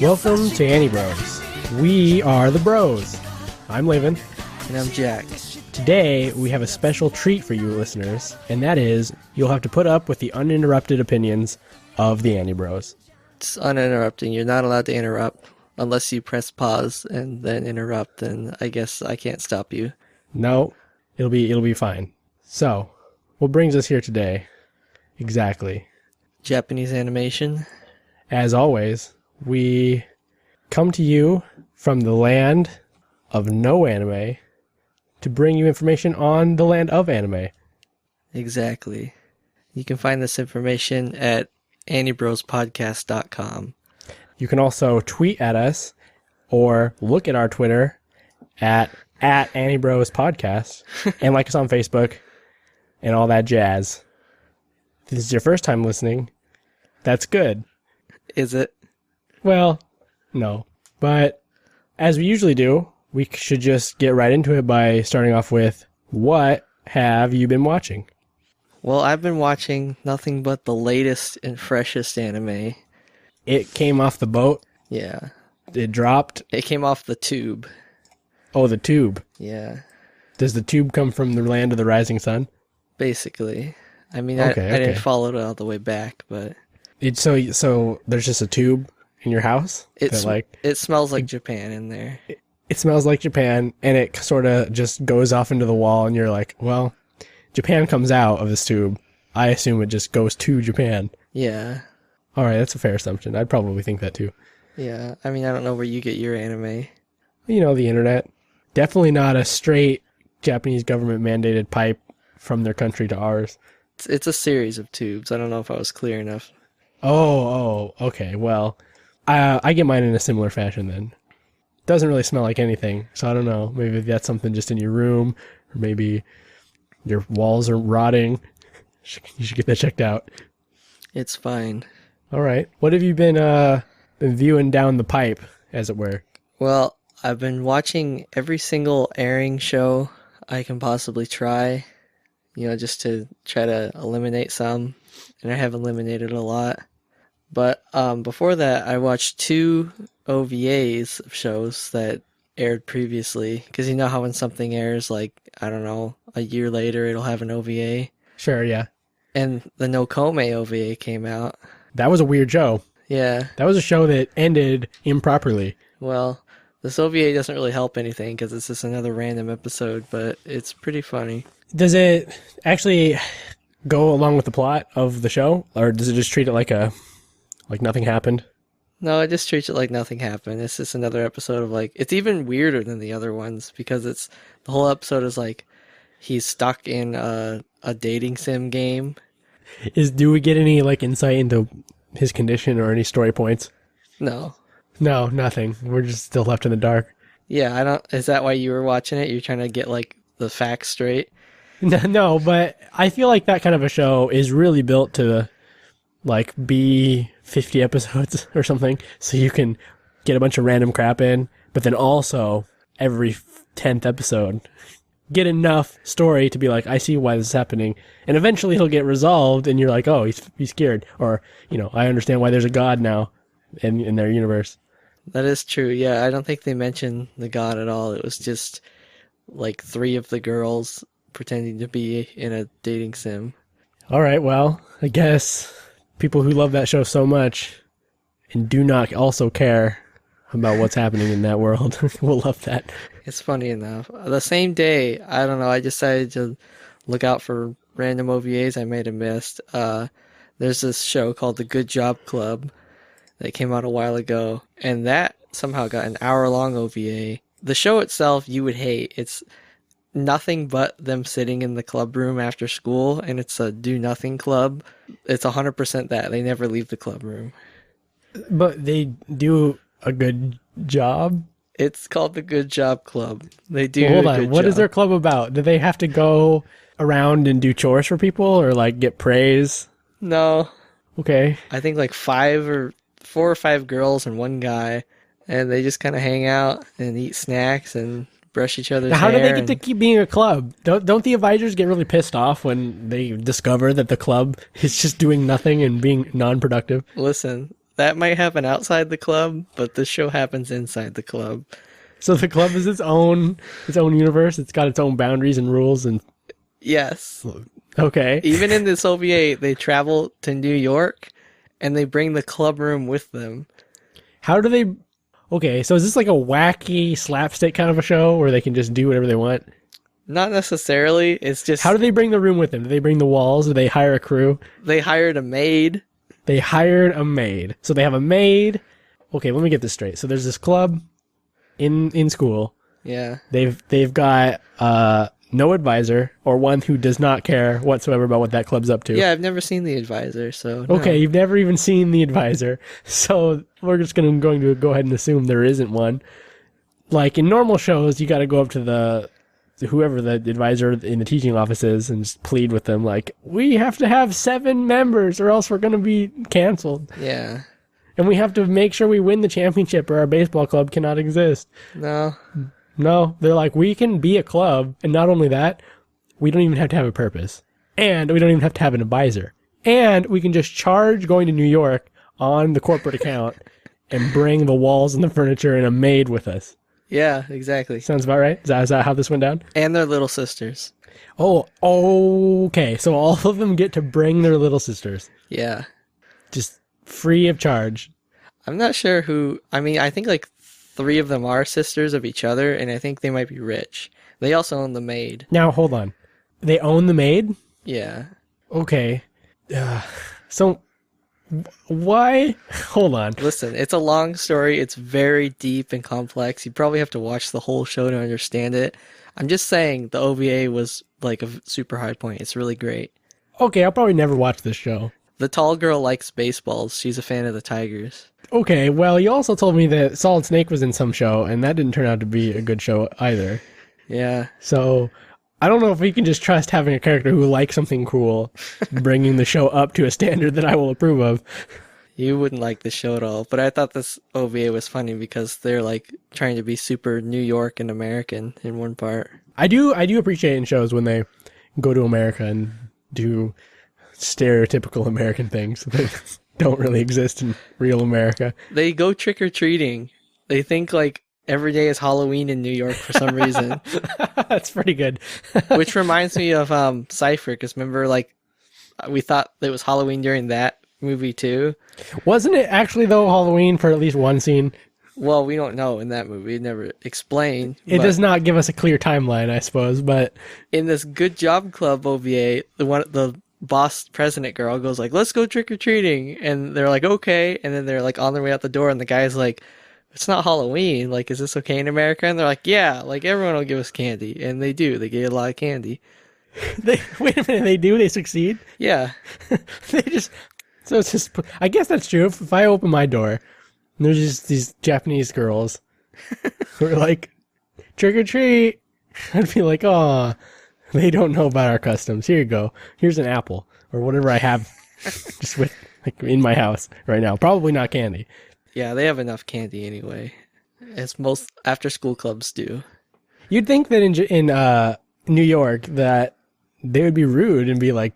Welcome to Anibros. We are the bros. I'm Laven. And I'm Jack. Today, we have a special treat for you listeners, and that is, you'll have to put up with the uninterrupted opinions of the Anibros. It's uninterrupting. You're not allowed to interrupt unless you press pause and then interrupt, and I guess I can't stop you. No, it'll be fine. So, what brings us here today? Exactly. Japanese animation. As always, we come to you from the land of no anime to bring you information on the land of anime. Exactly. You can find this information at anibrospodcast.com. You can also tweet at us or look at our Twitter at Anibrospodcast and like us on Facebook and all that jazz. If this is your first time listening, that's good. Is it? Well, no. But as we usually do, we should just get right into it by starting off with, what have you been watching? Well, I've been watching nothing but the latest and freshest anime. It came off the boat? Yeah. It dropped? It came off the tube. Oh, the tube. Yeah. Does the tube come from the land of the rising sun? Basically. I mean, Okay, I didn't follow it all the way back, but... So there's just a tube in your house? It smells like Japan in there. It smells like Japan, and it sort of just goes off into the wall, and you're like, well, Japan comes out of this tube. I assume it just goes to Japan. Yeah. All right, that's a fair assumption. I'd probably think that too. Yeah, I mean, I don't know where you get your anime. You know, the internet. Definitely not a straight Japanese government mandated pipe from their country to ours. It's a series of tubes. I don't know if I was clear enough. Oh, okay. Well, I get mine in a similar fashion then. Doesn't really smell like anything, so I don't know. Maybe that's something just in your room, or maybe your walls are rotting. You should get that checked out. It's fine. All right. What have you been viewing down the pipe, as it were? Well, I've been watching every single airing show I can possibly try, just to try to eliminate some, and I have eliminated a lot. But before that, I watched 2 OVAs of shows that aired previously, because you know how when something airs, like, I don't know, a year later, it'll have an OVA? Sure, yeah. And the No Kome OVA came out. That was a weird show. Yeah. That was a show that ended improperly. Well, this OVA doesn't really help anything, because it's just another random episode, but it's pretty funny. Does it actually go along with the plot of the show, or does it just treat it like nothing happened? No, it just treats it like nothing happened. It's just another episode of it's even weirder than the other ones, because the whole episode is he's stuck in a dating sim game. Do we get any insight into his condition or any story points? No, nothing. We're just still left in the dark. Yeah, I don't. Is that why you were watching it? You're trying to get the facts straight? No, but I feel like that kind of a show is really built to be 50 episodes or something, so you can get a bunch of random crap in, but then also every 10th episode get enough story to be I see why this is happening, and eventually it'll get resolved, and you're like, oh, he's scared, or I understand why there's a god now in their universe. That is true. Yeah, I don't think they mentioned the god at all. It was just 3 of the girls pretending to be in a dating sim. All right, well, I guess people who love that show so much and do not also care about what's happening in that world will love that. It's funny enough. The same day, I don't know, I decided to look out for random OVAs I might have missed. There's this show called The Good Job Club that came out a while ago, and that somehow got an hour-long OVA. The show itself, you would hate. It's nothing but them sitting in the club room after school, and it's a do-nothing club. It's 100% that. They never leave the club room. But they do a good job? It's called the Good Job Club. They do Hold a on. good What job. is their club about? Do they have to go around and do chores for people, or get praise? No. Okay. I think 4 or 5 girls and 1 guy, and they just kind of hang out and eat snacks and brush each other's Now, how hair. do they get to keep being a club? Don't the advisors get really pissed off when they discover that the club is just doing nothing and being non-productive? Listen, that might happen outside the club, but this show happens inside the club. So the club is its own universe. It's got its own boundaries and rules and Yes. okay. Even in this OVA, they travel to New York and they bring the club room with them. How do they? Okay, so is this like a wacky slapstick kind of a show where they can just do whatever they want? Not necessarily. It's just How do they bring the room with them? Do they bring the walls? Do they hire a crew? they hired a maid. They hired a maid. So they have a maid. Okay, let me get this straight. So there's this club in school. Yeah. They've got no advisor or one who does not care whatsoever about what that club's up to. Yeah, I've never seen The Advisor, so no. Okay, you've never even seen the advisor. So we're just going to go ahead and assume there isn't one. Like in normal shows, you got to go up to whoever the advisor in the teaching office is and just plead with them like, we have to have 7 members or else we're going to be canceled. Yeah. And we have to make sure we win the championship or our baseball club cannot exist. No. No, they're like, we can be a club. And not only that, we don't even have to have a purpose. And we don't even have to have an advisor. And we can just charge going to New York on the corporate account and bring the walls and the furniture and a maid with us. Yeah, exactly. Sounds about right? Is that how this went down? And their little sisters. Oh, okay. So all of them get to bring their little sisters. Yeah. Just free of charge. I'm not sure who... I mean, I think like 3 of them are sisters of each other, and I think they might be rich. They also own the maid. Now, hold on. They own the maid? Yeah. Okay. So, why? Hold on. Listen, it's a long story. It's very deep and complex. You probably have to watch the whole show to understand it. I'm just saying the OVA was like a super high point. It's really great. Okay, I'll probably never watch this show. The tall girl likes baseballs. She's a fan of the Tigers. Okay, well, you also told me that Solid Snake was in some show, and that didn't turn out to be a good show either. Yeah. So, I don't know if we can just trust having a character who likes something cool, bringing the show up to a standard that I will approve of. You wouldn't like the show at all, but I thought this OVA was funny because they're like trying to be super New York and American in one part. I do appreciate in shows when they go to America and do stereotypical American things that don't really exist in real America. They go trick-or-treating. They think like every day is Halloween in New York for some reason. That's pretty good. Which reminds me of Cypher, because remember like we thought it was Halloween during that movie too. Wasn't it actually though Halloween for at least one scene? Well, we don't know in that movie. It never explained. It does not give us a clear timeline, I suppose, but in this Good Job Club OVA, the boss president girl goes like, let's go trick-or-treating, and they're like, okay, and then they're like on their way out the door and the guy's like, it's not Halloween, like, is this okay in America? And they're like, yeah, like everyone will give us candy, and they do. They get a lot of candy. Wait a minute, they do? They succeed? Yeah. They just... So it's just... I guess that's true. If I open my door, and there's just these Japanese girls who are like, trick or treat, I'd be like, oh, they don't know about our customs. Here you go. Here's an apple, or whatever I have just with, like, in my house right now. Probably not candy. Yeah, they have enough candy anyway, as most after-school clubs do. You'd think that in New York that they would be rude and be like,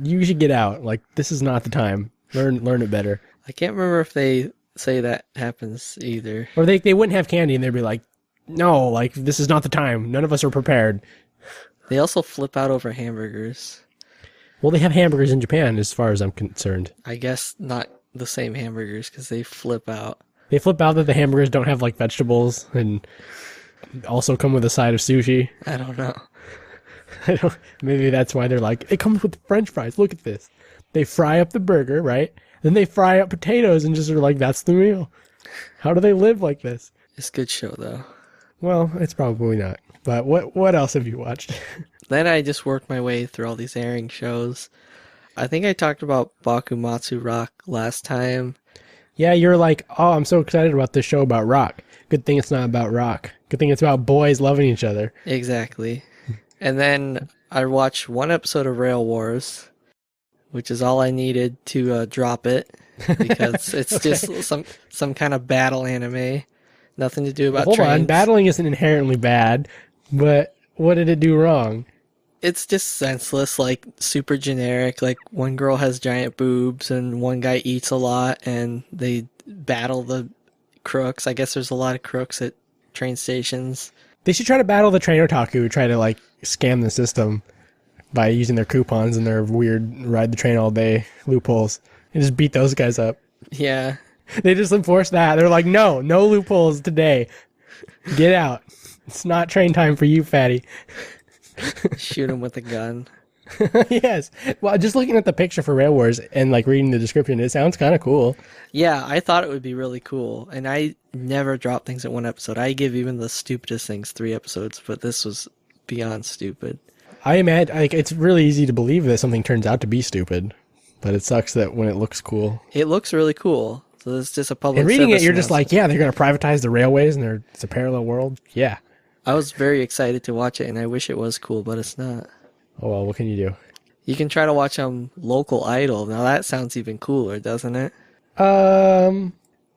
you should get out. Like, this is not the time. Learn it better. I can't remember if they say that happens either. Or they wouldn't have candy and they'd be like, no, like, this is not the time. None of us are prepared. They also flip out over hamburgers. Well, they have hamburgers in Japan as far as I'm concerned. I guess not the same hamburgers because they flip out. They flip out that the hamburgers don't have, like, vegetables and also come with a side of sushi. I don't know. Maybe that's why they're like, it comes with French fries. Look at this. They fry up the burger, right? Then they fry up potatoes and just are like, that's the meal. How do they live like this? It's a good show, though. Well, it's probably not. But what else have you watched? Then I just worked my way through all these airing shows. I think I talked about Bakumatsu Rock last time. Yeah, you're like, oh, I'm so excited about this show about rock. Good thing it's not about rock. Good thing it's about boys loving each other. Exactly. And then I watched one episode of Rail Wars, which is all I needed to drop it, because it's Okay. just some kind of battle anime. Nothing to do about Hold trains. on, battling isn't inherently bad, but what did it do wrong? It's just senseless, like super generic. Like one girl has giant boobs and one guy eats a lot and they battle the crooks. I guess there's a lot of crooks at train stations. They should try to battle the train otaku who try to like scam the system by using their coupons and their weird ride the train all day loopholes and just beat those guys up. Yeah. They just enforce that. They're like, no loopholes today. Get out. It's not train time for you, fatty. Shoot him with a gun. Yes. Well, just looking at the picture for Rail Wars and like reading the description, it sounds kind of cool. Yeah, I thought it would be really cool. And I never drop things at one episode. I give even the stupidest things 3 episodes, but this was beyond stupid. I imagine like it's really easy to believe that something turns out to be stupid, but it sucks that when it looks cool. It looks really cool. So it's just a public And reading it, service you're just like, announcement. yeah, they're going to privatize the railways and it's a parallel world. Yeah. I was very excited to watch it, and I wish it was cool, but it's not. Oh, well, what can you do? You can try to watch Local Idol. Now that sounds even cooler, doesn't it? I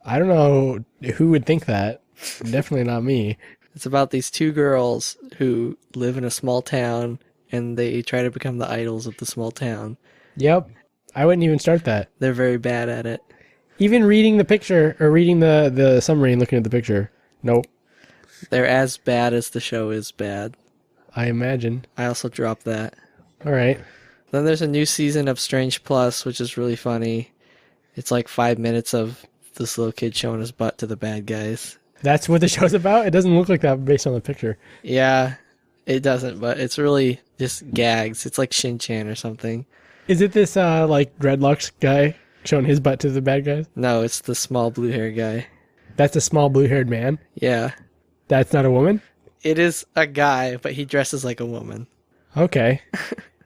don't know who would think that. Definitely not me. It's about these 2 girls who live in a small town, and they try to become the idols of the small town. Yep. I wouldn't even start that. They're very bad at it. Even reading the picture or reading the summary and looking at the picture. Nope. They're as bad as the show is bad. I imagine. I also dropped that. All right. Then there's a new season of Strange Plus, which is really funny. It's like 5 minutes of this little kid showing his butt to the bad guys. That's what the show's about? It doesn't look like that based on the picture. Yeah, it doesn't, but it's really just gags. It's like Shin-Chan or something. Is it this like dreadlocks guy showing his butt to the bad guys? No, it's the small blue hair guy. That's a small blue-haired man? Yeah. That's not a woman? It is a guy, but he dresses like a woman. Okay.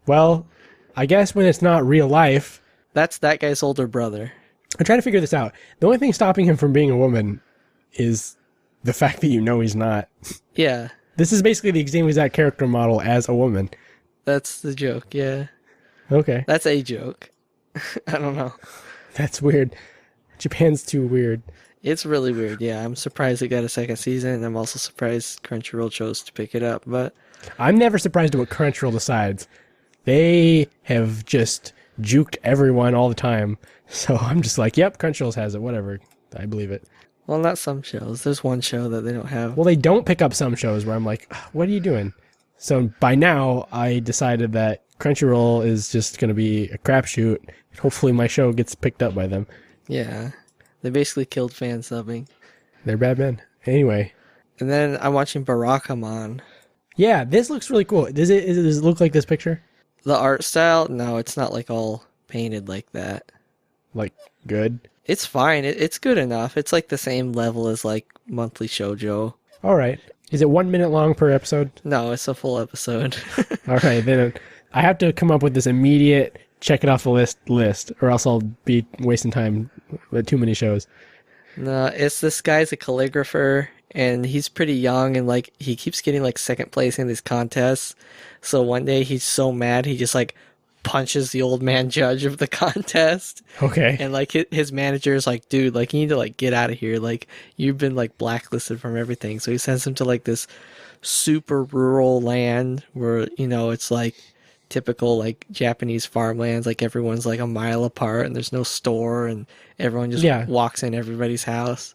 Well, I guess when it's not real life... That's that guy's older brother. I'm trying to figure this out. The only thing stopping him from being a woman is the fact that you know he's not. Yeah, This is basically the same exact character model as a woman. that's the joke, yeah. Okay. That's a joke. I don't know. That's weird. Japan's too weird. It's really weird, yeah. I'm surprised it got a second season, and I'm also surprised Crunchyroll chose to pick it up, but... I'm never surprised at what Crunchyroll decides. They have just juked everyone all the time. So I'm just like, yep, Crunchyroll has it, whatever. I believe it. Well, not some shows. There's one show that they don't have. Well, they don't pick up some shows where I'm like, what are you doing? So by now, I decided that Crunchyroll is just going to be a crapshoot. Hopefully my show gets picked up by them. Yeah. They basically killed fan subbing. They're bad men. Anyway. And then I'm watching Barakamon. Yeah, this looks really cool. Does it look like this picture? The art style? No, it's not like all painted like that. Like, good? It's fine. It's good enough. It's like the same level as like monthly shoujo. All right. Is it 1 minute long per episode? No, it's a full episode. All right, then I have to come up with this immediate check it off the list, or else I'll be wasting time with too many shows. No, it's this guy's a calligrapher, and he's pretty young, and like he keeps getting like second place in these contests. So one day he's so mad he just like punches the old man judge of the contest. Okay. And like his manager is like, dude, like you need to like get out of here. Like you've been like blacklisted from everything. So he sends him to like this super rural land where, you know, it's like typical like Japanese farmlands. Like everyone's like a mile apart and there's no store and everyone just walks in everybody's house.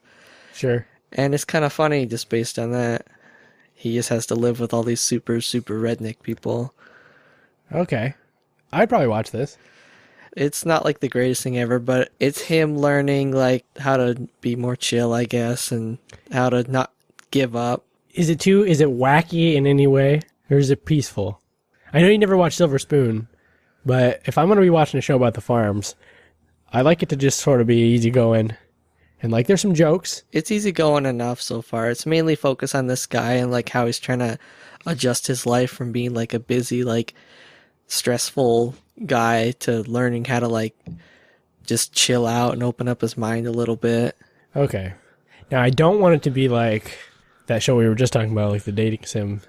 Sure. And it's kind of funny just based on that. He just has to live with all these super, super redneck people. Okay. I'd probably watch this. It's not like the greatest thing ever, but it's him learning like how to be more chill, I guess, and how to not give up. Is it wacky in any way, or is it peaceful? I know you never watched Silver Spoon, but if I'm going to be watching a show about the farms, I like it to just sort of be easygoing. And like there's some jokes. It's easygoing enough so far. It's mainly focused on this guy and like how he's trying to adjust his life from being like a busy, like stressful guy to learning how to like just chill out and open up his mind a little bit. Okay. Now I don't want it to be like that show we were just talking about, like the dating sim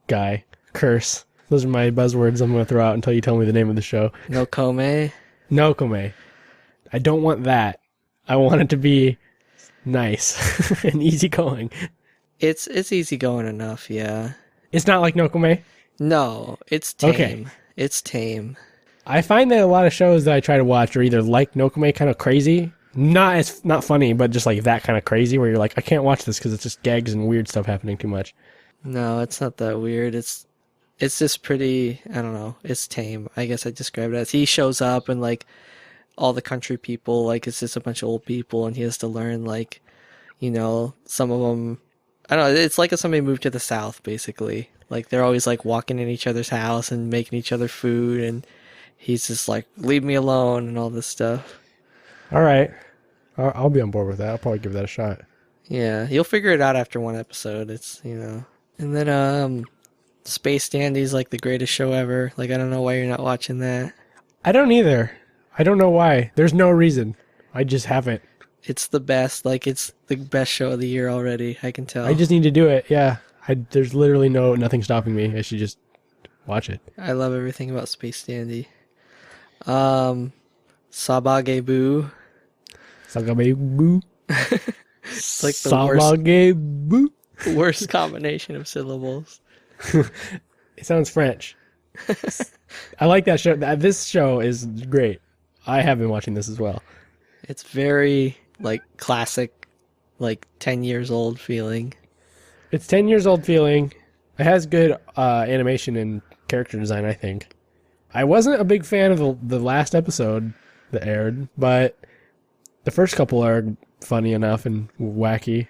guy. Curse. Those are my buzzwords I'm going to throw out until you tell me the name of the show. No Kome. No Kome. I don't want that. I want it to be nice and easygoing. It's easygoing enough, yeah. It's not like No Kome? No, it's tame. Okay. It's tame. I find that a lot of shows that I try to watch are either like Nokome, kind of crazy, not funny, but just like that kind of crazy where you're like, I can't watch this because it's just gags and weird stuff happening too much. No, it's not that weird. It's just pretty, I don't know. It's tame. I guess I describe it as he shows up and like all the country people, like it's just a bunch of old people and he has to learn like, some of them, I don't know, it's like if somebody moved to the South basically. Like they're always like walking in each other's house and making each other food and he's just like, leave me alone and all this stuff. All right. I'll be on board with that. I'll probably give that a shot. Yeah, you'll figure it out after one episode. And then Space Dandy's like the greatest show ever. Like I don't know why you're not watching that. I don't either. I don't know why. There's no reason. I just haven't. It's the best. Like it's the best show of the year already. I can tell. I just need to do it. Yeah. There's literally nothing stopping me. I should just watch it. I love everything about Space Dandy. Sabage Boo. Sagabe boo. It's like the boo. worst combination of syllables. It sounds French. I like that show. This show is great. I have been watching this as well. It's very like classic, like 10 years old feeling. It's 10 years old feeling. It has good animation and character design, I think. I wasn't a big fan of the last episode that aired, but the first couple are funny enough and wacky.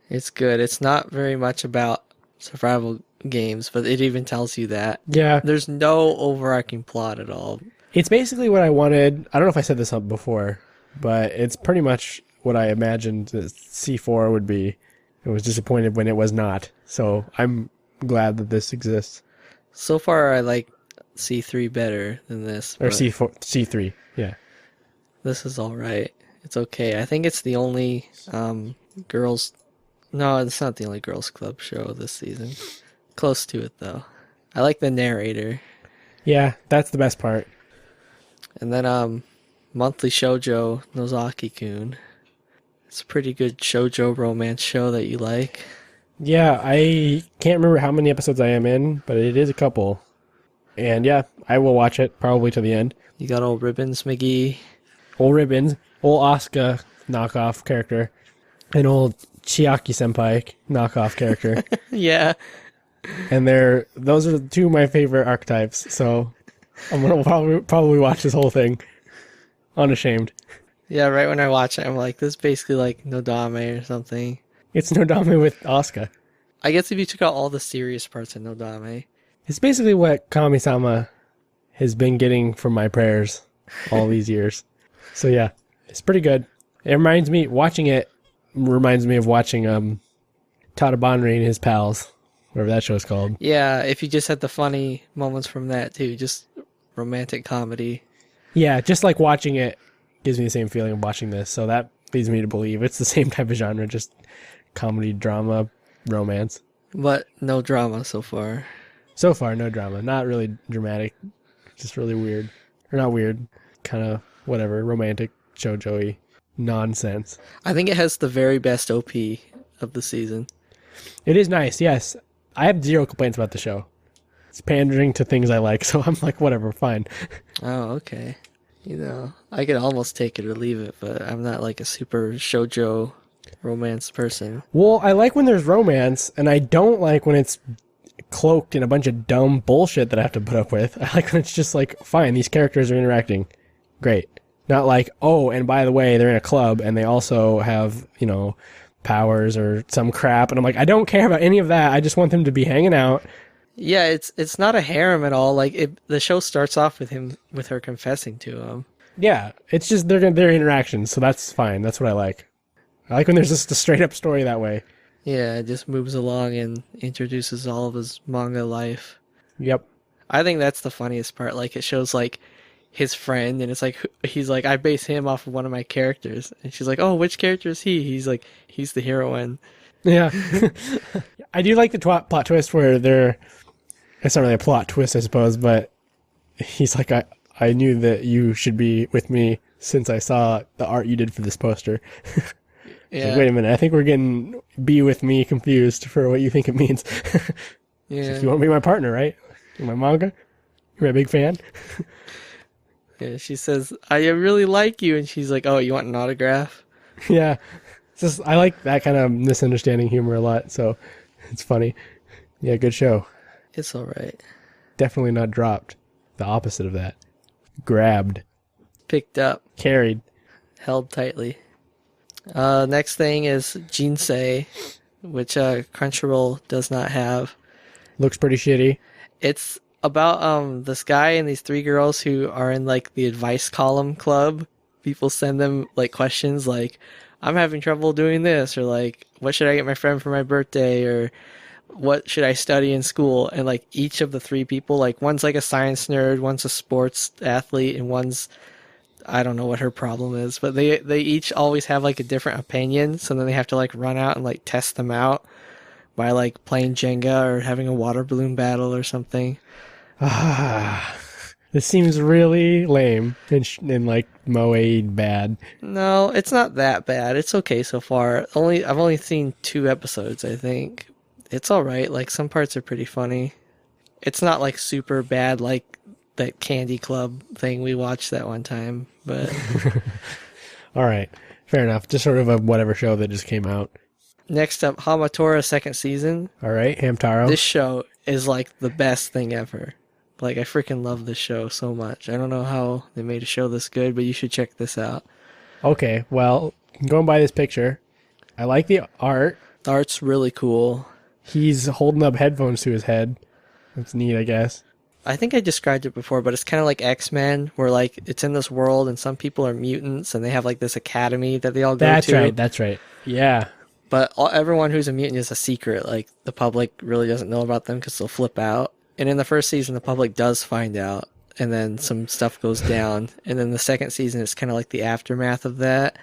It's good. It's not very much about survival games, but it even tells you that. Yeah. There's no overarching plot at all. It's basically what I wanted. I don't know if I said this up before, but it's pretty much what I imagined that C4 would be. I was disappointed when it was not. So I'm glad that this exists. So far, I like C3 better than this. Or C3, yeah. This is all right. It's okay. I think it's the only girls... No, it's not the only girls club show this season. Close to it, though. I like the narrator. Yeah, that's the best part. And then Monthly Shoujo Nozaki-kun. It's a pretty good shoujo romance show that you like. Yeah, I can't remember how many episodes I am in, but it is a couple. And yeah, I will watch it, probably to the end. You got old Ribbons McGee. Old Ribbons, old Asuka knockoff character, and old Chiaki Senpai knockoff character. Yeah. And those are two of my favorite archetypes, so I'm going to probably watch this whole thing. Unashamed. Yeah, right when I watch it, I'm like, this is basically like Nodame or something. It's Nodame with Asuka. I guess if you took out all the serious parts of Nodame. It's basically what Kami-sama has been getting from my prayers all these years. So yeah, it's pretty good. Watching it reminds me of watching Tadabanri and his pals, whatever that show is called. Yeah, if you just had the funny moments from that too, just romantic comedy. Yeah, just like watching it gives me the same feeling of watching this, so that leads me to believe it's the same type of genre, just comedy, drama, romance. But no drama so far. So far, no drama. Not really dramatic, just really weird. Or not weird, kind of whatever, romantic, shoujo-y nonsense. I think it has the very best OP of the season. It is nice, yes. I have zero complaints about the show. It's pandering to things I like, so I'm like, whatever, fine. Oh, okay. I could almost take it or leave it, but I'm not like a super shoujo romance person. Well, I like when there's romance, and I don't like when it's cloaked in a bunch of dumb bullshit that I have to put up with. I like when it's just like, fine, these characters are interacting. Great. Not like, oh, and by the way, they're in a club, and they also have, powers or some crap, and I'm like, I don't care about any of that. I just want them to be hanging out. Yeah, it's not a harem at all. Like the show starts off with her confessing to him. Yeah, it's just their interactions, so that's fine. That's what I like. I like when there's just a straight up story that way. Yeah, it just moves along and introduces all of his manga life. Yep. I think that's the funniest part. Like it shows like his friend, and it's like he's like, I base him off of one of my characters, and she's like, oh, which character is he? He's like, he's the heroine. Yeah. I do like the plot twist where it's not really a plot twist, I suppose, but he's like, I knew that you should be with me since I saw the art you did for this poster. Yeah. Like, wait a minute, I think we're getting be with me confused for what you think it means. Yeah. So if you want to be my partner, right? My manga? You're a big fan? Yeah, she says, I really like you. And she's like, oh, you want an autograph? Yeah. It's just, I like that kind of misunderstanding humor a lot, so it's funny. Yeah, good show. It's all right. Definitely not dropped. The opposite of that. Grabbed. Picked up, Carried. held tightly. Next thing is Jinsei, which Crunchyroll does not have. Looks pretty shitty. It's about this guy and these three girls who are in like the advice column club. People send them like questions like, I'm having trouble doing this, or like, what should I get my friend for my birthday, or what should I study in school? And like each of the three people, like one's like a science nerd, one's a sports athlete, and one's, I don't know what her problem is, but they each always have like a different opinion. So then they have to like run out and like test them out by like playing Jenga or having a water balloon battle or something. This seems really lame and like moe bad. No, it's not that bad. It's okay so far. I've only seen 2 episodes, I think. It's all right. Like some parts are pretty funny. It's not like super bad like that Candy Club thing we watched that one time, but All right. Fair enough. Just sort of a whatever show that just came out. next up, Hamatora second season. All right. Hamtaro. This show is like the best thing ever. Like I freaking love this show so much. I don't know how they made a show this good, but you should check this out. Okay. Well, going by this picture, I like the art. The art's really cool. He's holding up headphones to his head. That's neat, I guess. I think I described it before, but it's kind of like X-Men, where like it's in this world and some people are mutants and they have like this academy that they all go to. That's right. Yeah. But everyone who's a mutant is a secret. Like the public really doesn't know about them because they'll flip out. And in the first season, the public does find out, and then some stuff goes down. And then the second season is kind of like the aftermath of that.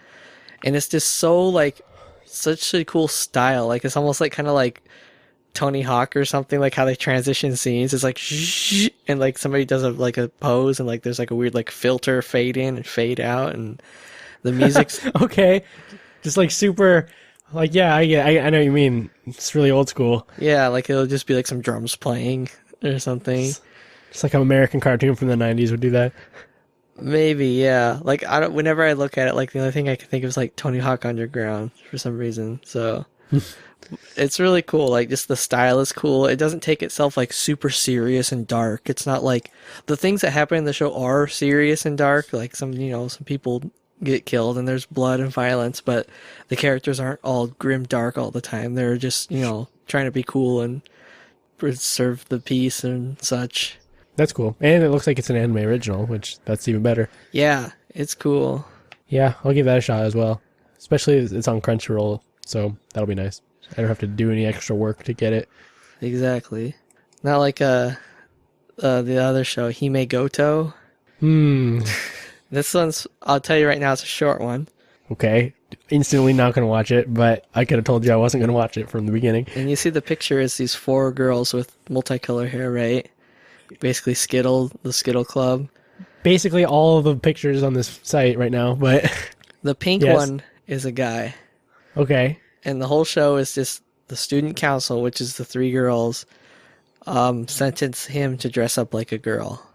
And it's just so like such a cool style. Like it's almost like kind of like Tony Hawk or something, like how they transition scenes. It's like shh, and like somebody does a pose, and like there's like a weird like filter fade in and fade out, and the music's Okay. Just like super, like, yeah, I know what you mean. It's really old school. yeah, like it'll just be like some drums playing or something. It's like an American cartoon from the 90s would do that. Maybe, yeah. Like I don't. Whenever I look at it, like the only thing I can think of is like Tony Hawk Underground for some reason. So it's really cool. Like just the style is cool. It doesn't take itself like super serious and dark. It's not like the things that happen in the show are serious and dark. Like some people get killed and there's blood and violence, but the characters aren't all grim dark all the time. They're just trying to be cool and preserve the peace and such. That's cool. And it looks like it's an anime original, which that's even better. Yeah, it's cool. Yeah, I'll give that a shot as well. Especially it's on Crunchyroll, so that'll be nice. I don't have to do any extra work to get it. Exactly. Not like the other show, Hime Goto. This one's, I'll tell you right now, it's a short one. Okay. Instantly not going to watch it, but I could have told you I wasn't going to watch it from the beginning. And you see the picture is these 4 girls with multicolor hair, right? Basically the Skittle Club. Basically all of the pictures on this site right now, but... The pink Yes. one is a guy. Okay. And the whole show is just the student council, which is the 3 girls, sentence him to dress up like a girl.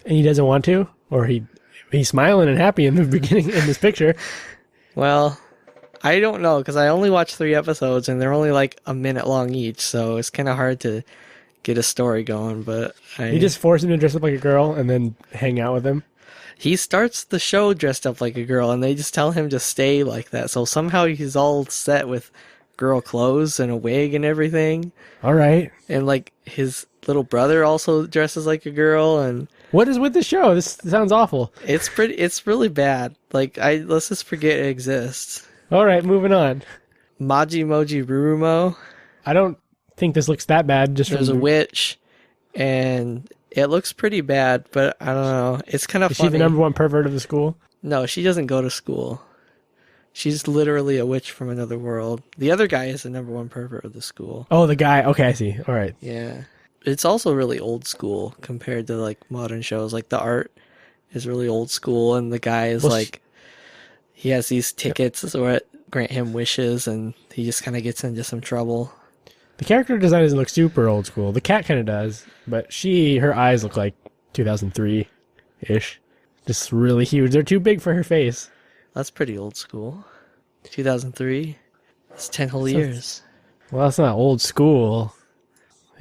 And he doesn't want to? Or he's smiling and happy in the beginning in this picture. Well, I don't know, because I only watched 3 episodes, and they're only like a minute long each, so it's kind of hard to get a story going, but You just force him to dress up like a girl and then hang out with him? he starts the show dressed up like a girl, and they just tell him to stay like that, so somehow he's all set with girl clothes and a wig and everything, All right. and like his little brother also dresses like a girl, and What is with the show? This sounds awful. it's really bad. Like let's just forget it exists. All right, moving on. Maji Moji Rurumo. I don't think this looks that bad. Just There's a from witch, and it looks pretty bad, but I don't know. It's kind of Is she funny. the number one pervert of the school? No, she doesn't go to school. She's literally a witch from another world. The other guy is the number one pervert of the school. Oh, the guy. Okay, I see. All right. Yeah. It's also really old school compared to like modern shows. Like the art is really old school, and the guy is Well, like, he has these tickets that grant him wishes, and he just kind of gets into some trouble. The character design doesn't look super old school. The cat kind of does, but her eyes look like 2003-ish. Just really huge. They're too big for her face. That's pretty old school. 2003. It's 10 whole years. Well, it's not old school.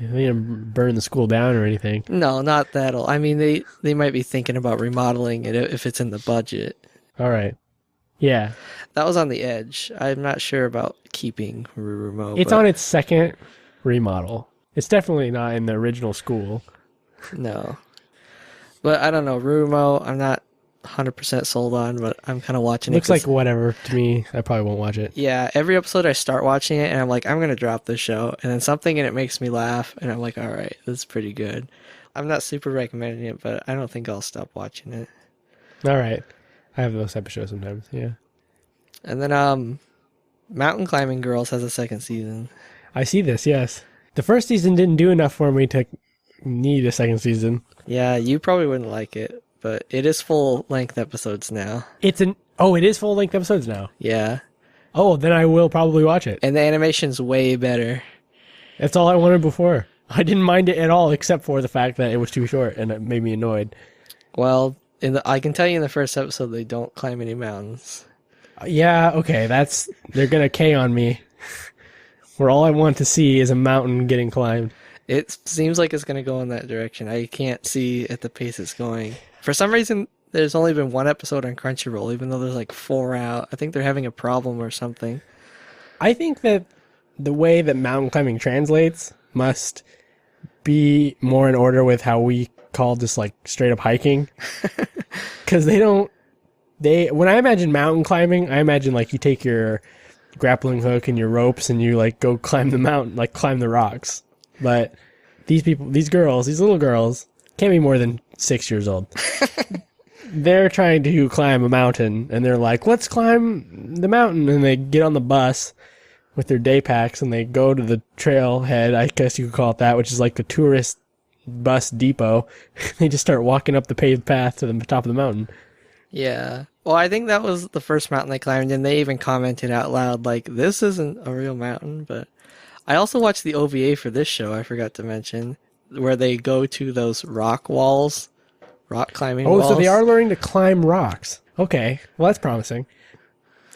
They didn't burn the school down or anything. No, not that old. I mean, they might be thinking about remodeling it if it's in the budget. All right. Yeah. That was on the edge. I'm not sure about keeping Rurumo. It's on its second remodel. It's definitely not in the original school. No. But I don't know. Rurumo, I'm not 100% sold on, but I'm kind of watching it. Looks like whatever to me. I probably won't watch it. Yeah, every episode I start watching it and I'm like, I'm going to drop this show. And then something in it makes me laugh. And I'm like, all right, this is pretty good. I'm not super recommending it, but I don't think I'll stop watching it. All right. I have those type of shows sometimes, yeah. And then Mountain Climbing Girls has a second season. I see this, yes. The first season didn't do enough for me to need a second season. Yeah, you probably wouldn't like it, but it is full-length episodes now. It is full-length episodes now? Yeah. Oh, then I will probably watch it. And the animation's way better. That's all I wanted before. I didn't mind it at all, except for the fact that it was too short, and it made me annoyed. Well, I can tell you in the first episode they don't climb any mountains. Yeah, okay, they're gonna K on me. Where all I want to see is a mountain getting climbed. It seems like it's gonna go in that direction. I can't see at the pace it's going. For some reason, there's only been one episode on Crunchyroll, even though there's like 4 out. I think they're having a problem or something. I think that the way that mountain climbing translates must be more in order with how we call just like straight up hiking. Because when I imagine mountain climbing, I imagine like you take your grappling hook and your ropes and you like go climb the mountain, like climb the rocks. But these little girls, can't be more than 6 years old. They're trying to climb a mountain and they're like, let's climb the mountain. And they get on the bus with their day packs and they go to the trailhead, I guess you could call it that, which is like the tourist bus depot. They just start walking up the paved path to the top of the mountain. Yeah. Well, I think that was the first mountain they climbed, and they even commented out loud, like, this isn't a real mountain. But I also watched the OVA for this show, I forgot to mention, where they go to those rock climbing walls. Oh, so they are learning to climb rocks. Okay, well, that's promising.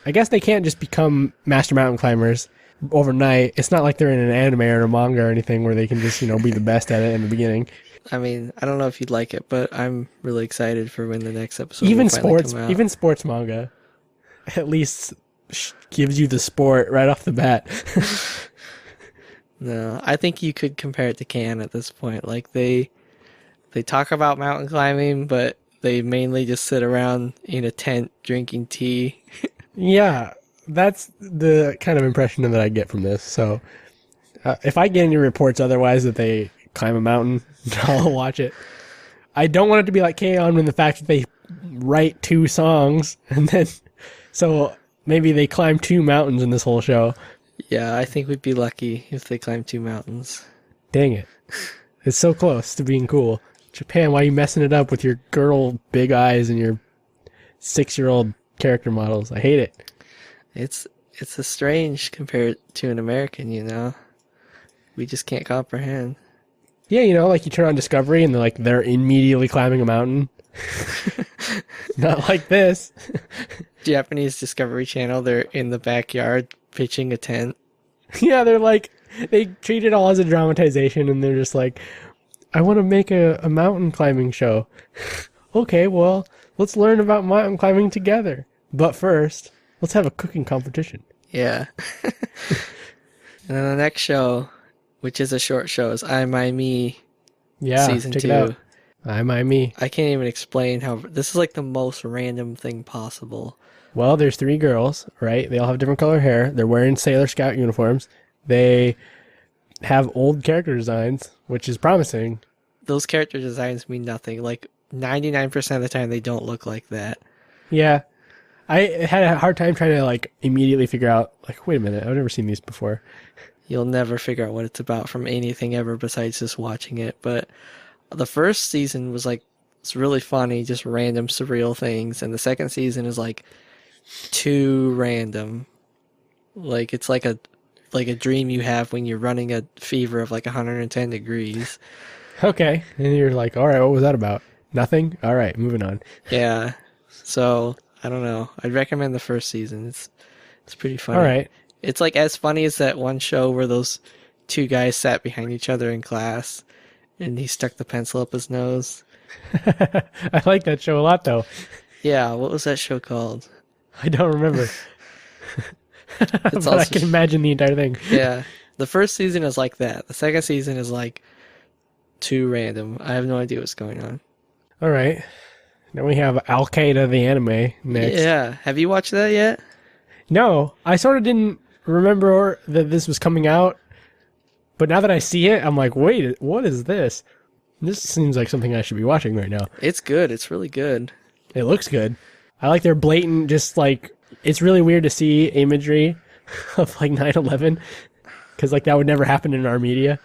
I guess they can't just become master mountain climbers overnight. It's not like they're in an anime or a manga or anything where they can just, be the best at it in the beginning. I mean, I don't know if you'd like it, but I'm really excited for when the next episode even will finally sports come out. Even sports manga at least gives you the sport right off the bat. No, I think you could compare it to Can at this point. Like they talk about mountain climbing, but they mainly just sit around in a tent drinking tea. Yeah, that's the kind of impression that I get from this. So if I get any reports otherwise that they climb a mountain, I'll watch it. I don't want it to be like K-On! In the fact that they write 2 songs and then so maybe they climb 2 mountains in this whole show. Yeah, I think we'd be lucky if they climb 2 mountains. Dang it. It's so close to being cool. Japan, why are you messing it up with your girl big eyes and your 6-year-old character models? I hate it. It's a strange compared to an American, We just can't comprehend. Yeah, like you turn on Discovery and they're immediately climbing a mountain. Not like this. Japanese Discovery Channel, they're in the backyard pitching a tent. Yeah, they treat it all as a dramatization and they're just like, I want to make a mountain climbing show. Okay, well, let's learn about mountain climbing together. But first, let's have a cooking competition. Yeah. And then the next show, which is a short show, is I, My, Me, Season 2. It out. I, My, Me. I can't even explain how... This is like the most random thing possible. Well, there's 3 girls, right? They all have different color hair. They're wearing Sailor Scout uniforms. They have old character designs, which is promising. Those character designs mean nothing. Like, 99% of the time, they don't look like that. Yeah. I had a hard time trying to, immediately figure out, wait a minute, I've never seen these before. You'll never figure out what it's about from anything ever besides just watching it. But the first season was, it's really funny, just random, surreal things. And the second season is, too random. It's like a like a dream you have when you're running a fever of like 110 degrees. Okay. And you're like, all right, what was that about? Nothing? All right, moving on. Yeah. So I don't know. I'd recommend the first season. It's pretty funny. All right. It's like as funny as that one show where those two guys sat behind each other in class and he stuck the pencil up his nose. I like that show a lot, though. Yeah, what was that show called? I don't remember. It's But I can imagine the entire thing. Yeah. The first season is like that. The second season is like too random. I have no idea what's going on. All right. Then we have Al Qaeda the anime next. Yeah. Have you watched that yet? No, I sort of didn't remember that this was coming out. But now that I see it, I'm like, wait, what is this? This seems like something I should be watching right now. It's good. It's really good. It looks good. I like their blatant, just like, it's really weird to see imagery of like 9/11. Because like that would never happen in our media.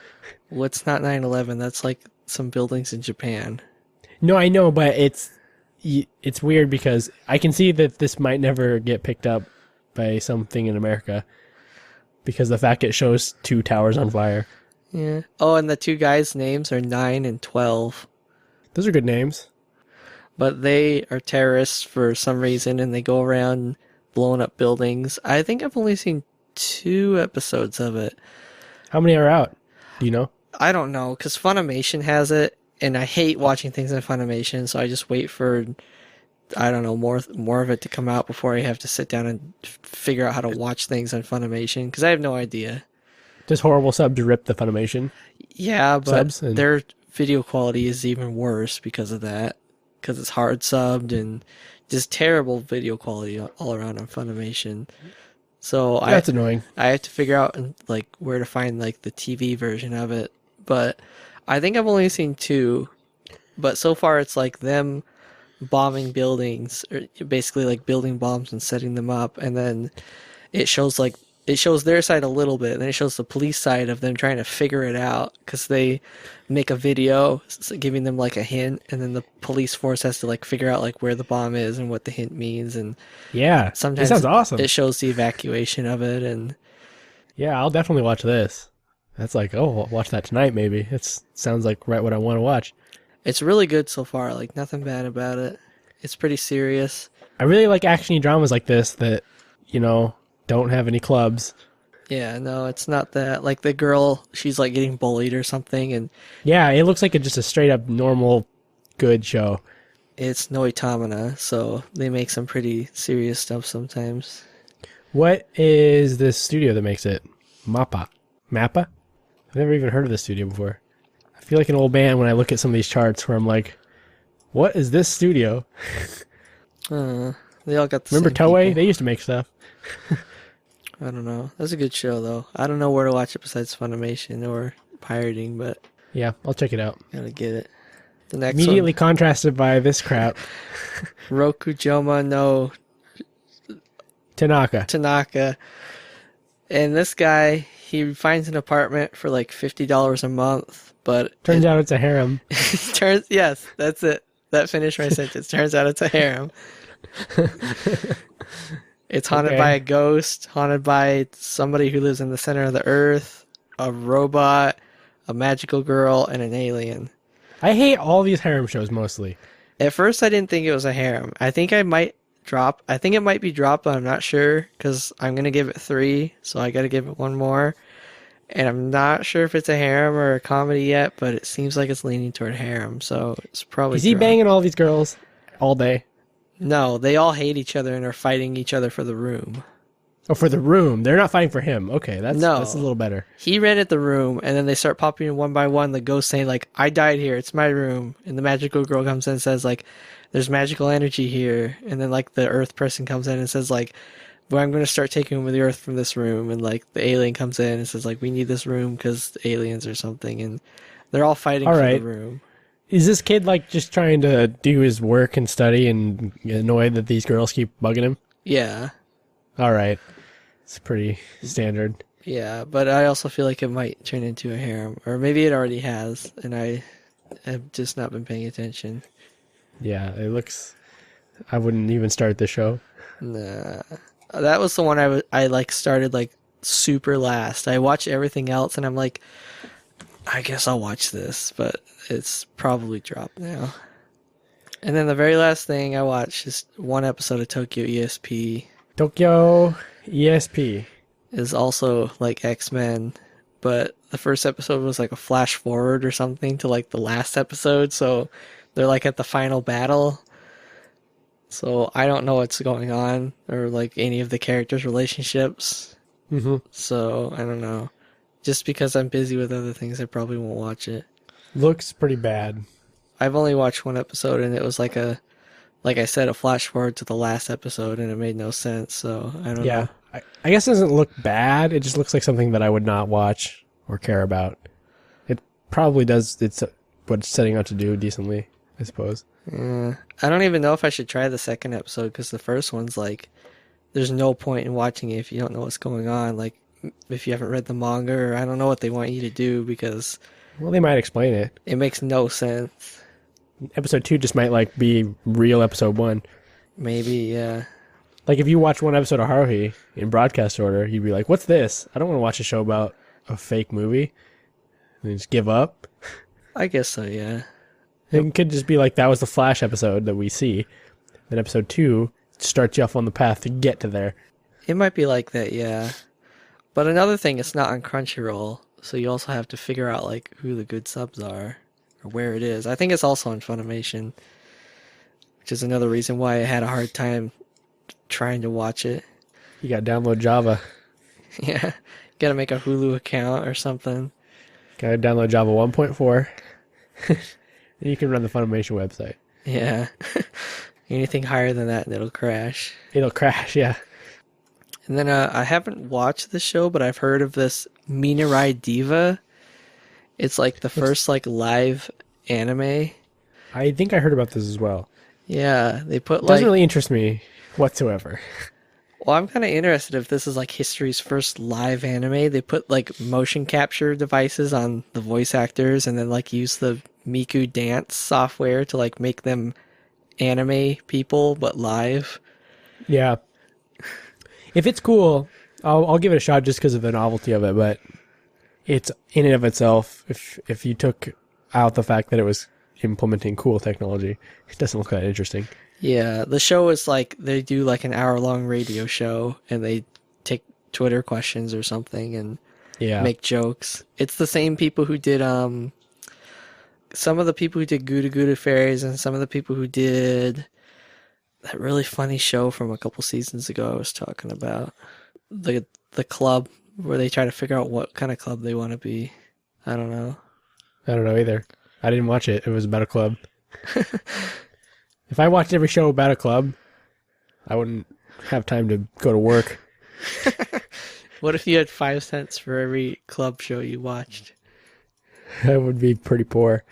Well, it's not 9/11. That's like some buildings in Japan. No, I know, but it's weird because I can see that this might never get picked up by something in America because the fact it shows 2 towers on fire. Yeah. Oh, and the two guys' names are 9 and 12. Those are good names. But they are terrorists for some reason, and they go around blowing up buildings. I think I've only seen 2 episodes of it. How many are out? Do you know? I don't know, because Funimation has it, and I hate watching things on Funimation, so I just wait for, I don't know, more of it to come out before I have to sit down and figure out how to watch things on Funimation, because I have no idea. Does horrible subs rip the Funimation? Yeah, but Subs and- their video quality is even worse because of that, because it's hard subbed and just terrible video quality all around on Funimation. So That's annoying. I have to figure out like where to find like the TV version of it. But I think I've only seen 2. But so far it's like them bombing buildings, or basically like building bombs and setting them up, and then it shows their side a little bit, and then it shows the police side of them trying to figure it out because they make a video giving them like a hint, and then the police force has to like figure out like where the bomb is and what the hint means, and Yeah. sometimes That sounds awesome. it shows the evacuation of it. And Yeah, I'll definitely watch this. That's like, oh, I'll watch that tonight maybe. It sounds like right what I want to watch. it's really good so far, like nothing bad about it. It's pretty serious. I really like action-y dramas like this that, don't have any clubs. Yeah, no, it's not that. Like the girl, she's like getting bullied or something, and Yeah, it looks like just a straight-up normal, good show. it's Noitamina, so they make some pretty serious stuff sometimes. What is this studio that makes it? Mappa? I've never even heard of this studio before. I feel like an old man when I look at some of these charts where I'm like, what is this studio? They all got the Remember same Toei? people. They used to make stuff. I don't know. That's a good show, though. I don't know where to watch it besides Funimation or pirating, but Yeah, I'll check it out. gotta get it. The next Immediately contrasted by this crap. one, Rokujoma no Tanaka. Tanaka. And this guy, he finds an apartment for like $50 a month, but Turns out it's a harem. yes, that's it. That finished my sentence. Turns out it's a harem. It's haunted Okay. by a ghost, haunted by somebody who lives in the center of the earth, a robot, a magical girl, and an alien. I hate all these harem shows mostly. At first, I didn't think it was a harem. I think it might be dropped, but I'm not sure because I'm going to give it 3, so I got to give it 1 more. And I'm not sure if it's a harem or a comedy yet, but it seems like it's leaning toward harem, so it's probably Is he dropped. banging all these girls all day? No, they all hate each other and are fighting each other for the room. Oh, for the room. They're not fighting for him. Okay, that's No. a little better. He rented the room, and then they start popping in one by one. The ghost saying like, "I died here. It's my room." And the magical girl comes in and says like, "There's magical energy here." And then like the earth person comes in and says like, "Well, I'm going to start taking over the earth from this room." And like the alien comes in and says like, "We need this room because aliens or something." And they're all fighting All for right. the room. Is this kid like just trying to do his work and study and get annoyed that these girls keep bugging him? Yeah, All right. It's pretty standard. yeah. But I also feel like it might turn into a harem, or maybe it already has, and I have just not been paying attention. Yeah, it looks... I wouldn't even start the show. Nah. That was the one I like started like super last. I watch everything else and I'm like, I guess I'll watch this, but it's probably dropped now. And then the very last thing I watched is one episode of Tokyo ESP. Tokyo ESP. Is also like X-Men, but the first episode was like a flash forward or something to like the last episode, so they're like at the final battle. So I don't know what's going on or like any of the characters' relationships. Mm-hmm. So I don't know. Just because I'm busy with other things, I probably won't watch it. Looks pretty bad. I've only watched one episode and it was like I said, a flash forward to the last episode and it made no sense, so I don't know. I guess it doesn't look bad. It just looks like something that I would not watch or care about. It probably does what it's setting out to do decently, I suppose. I don't even know if I should try the second episode because the first one's like, there's no point in watching it if you don't know what's going on. Like, if you haven't read the manga, or I don't know what they want you to do because... Well, they might explain it. It makes no sense. Episode 2 just might like be real episode 1. Maybe, yeah. Like if you watch one episode of Haruhi in broadcast order, you'd be like, what's this? I don't want to watch a show about a fake movie. And just give up. I guess so, yeah. It could just be like that was the Flash episode that we see. Then episode 2 starts you off on the path to get to there. It might be like that, yeah. But another thing, it's not on Crunchyroll, so you also have to figure out like who the good subs are or where it is. I think it's also on Funimation, which is another reason why I had a hard time trying to watch it. You got to download Java. Yeah, gotta make a Hulu account or something. Got to download Java 1.4. And you can run the Funimation website. Yeah. Anything higher than that and it'll crash. It'll crash, yeah. And then I haven't watched the show, but I've heard of this Minarai Diva. It's like the first like live anime. I think I heard about this as well. Yeah, they put It like... doesn't really interest me whatsoever. Well, I'm kind of interested if this is like history's first live anime. They put like motion capture devices on the voice actors and then like use the Miku dance software to like make them anime people, but live. Yeah. If it's cool, I'll give it a shot just because of the novelty of it, but it's in and of itself, if you took out the fact that it was implementing cool technology, it doesn't look that interesting. Yeah, the show is like, they do like an hour-long radio show, and they take Twitter questions or something and make jokes. It's the same people who did, some of the people who did Goo Goo Fairies and some of the people who did that really funny show from a couple seasons ago I was talking about. The club, where they try to figure out what kind of club they want to be. I don't know. I don't know either. I didn't watch it. It was about a club. If I watched every show about a club, I wouldn't have time to go to work. What if you had 5 cents for every club show you watched? That would be pretty poor.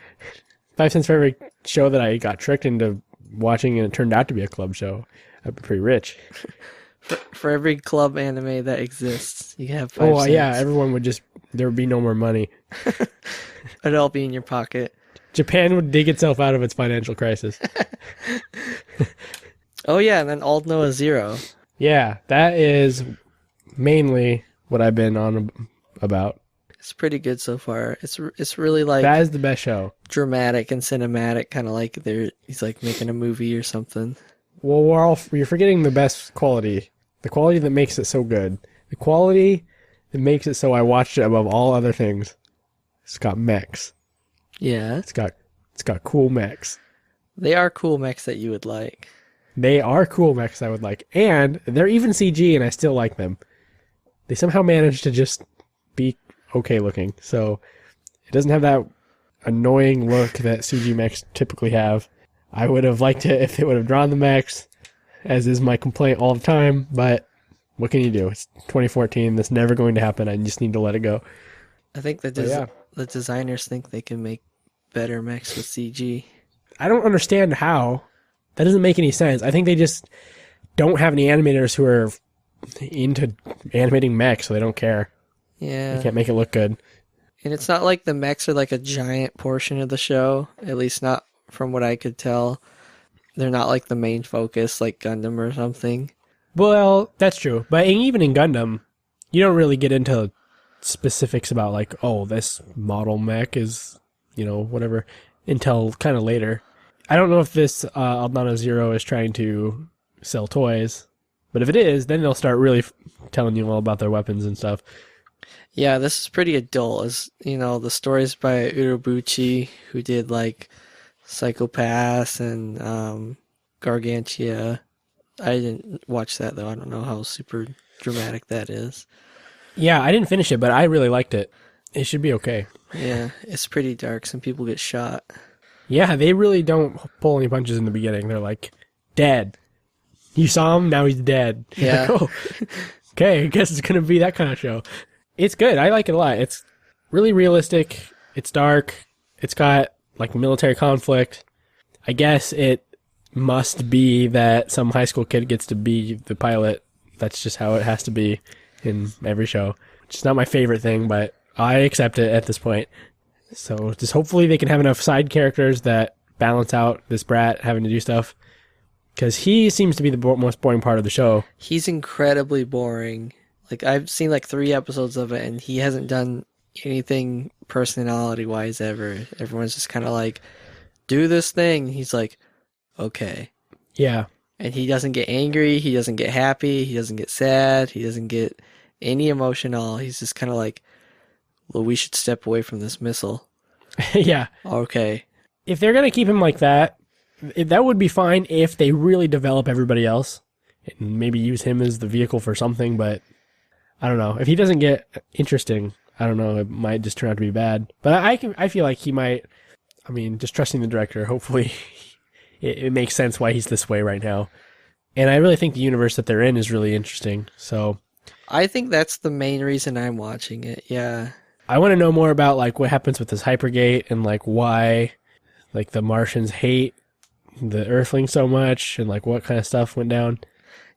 5 cents for every show that I got tricked into watching and it turned out to be a club show. I'd be pretty rich. For every club anime that exists, you have 5 cents. Oh, yeah, everyone would just... There would be no more money. It'd all be in your pocket. Japan would dig itself out of its financial crisis. Oh yeah, and then Old Noah Zero. Yeah, that is mainly what I've been on about. It's pretty good so far. It's really like... That is the best show. Dramatic and cinematic, kind of like he's like making a movie or something. Well, you're forgetting the best quality. The quality that makes it so good. The quality that makes it so I watched it above all other things. It's got mechs. Yeah. It's got cool mechs. They are cool mechs that you would like. They are cool mechs I would like. And they're even CG and I still like them. They somehow managed to just be okay looking. So it doesn't have that annoying look that CG mechs typically have. I would have liked it if they would have drawn the mechs, as is my complaint all the time, but what can you do? It's 2014. That's never going to happen. I just need to let it go. I think the designers think they can make better mechs with CG. I don't understand how. That doesn't make any sense. I think they just don't have any animators who are into animating mechs, so they don't care. Yeah. They can't make it look good. And it's not like the mechs are like a giant portion of the show, at least not from what I could tell. They're not like the main focus, like Gundam or something. Well, that's true. But even in Gundam, You don't really get into specifics about like, oh, this model mech is, whatever, until kind of later. I don't know if this Aldana Zero is trying to sell toys, but if it is, then they'll start really telling you all about their weapons and stuff. Yeah, this is pretty adult. As the stories by Urobuchi, who did like Psychopaths and Gargantia. I didn't watch that though. I don't know how super dramatic that is. Yeah, I didn't finish it, but I really liked it. It should be okay. Yeah, it's pretty dark. Some people get shot. Yeah, they really don't pull any punches in the beginning. They're like, dead. You saw him, now he's dead. Yeah. Like, oh, okay, I guess it's going to be that kind of show. It's good. I like it a lot. It's really realistic. It's dark. It's got like military conflict. I guess it must be that some high school kid gets to be the pilot. That's just how it has to be in every show. It's not my favorite thing, but I accept it at this point. So just hopefully they can have enough side characters that balance out this brat having to do stuff. Because he seems to be the most boring part of the show. He's incredibly boring. Like, I've seen like 3 episodes of it, and he hasn't done anything personality-wise ever. Everyone's just kind of like, do this thing. He's like, okay. Yeah. And he doesn't get angry. He doesn't get happy. He doesn't get sad. He doesn't get any emotion at all. He's just kind of like, well, we should step away from this missile. Yeah. Okay. If they're going to keep him like that would be fine if they really develop everybody else and maybe use him as the vehicle for something, but I don't know. If he doesn't get interesting, I don't know, it might just turn out to be bad. But I feel like he might, just trusting the director, hopefully it makes sense why he's this way right now. And I really think the universe that they're in is really interesting. So I think that's the main reason I'm watching it. Yeah. I want to know more about like what happens with this Hypergate and like why like the Martians hate the Earthlings so much and like what kind of stuff went down.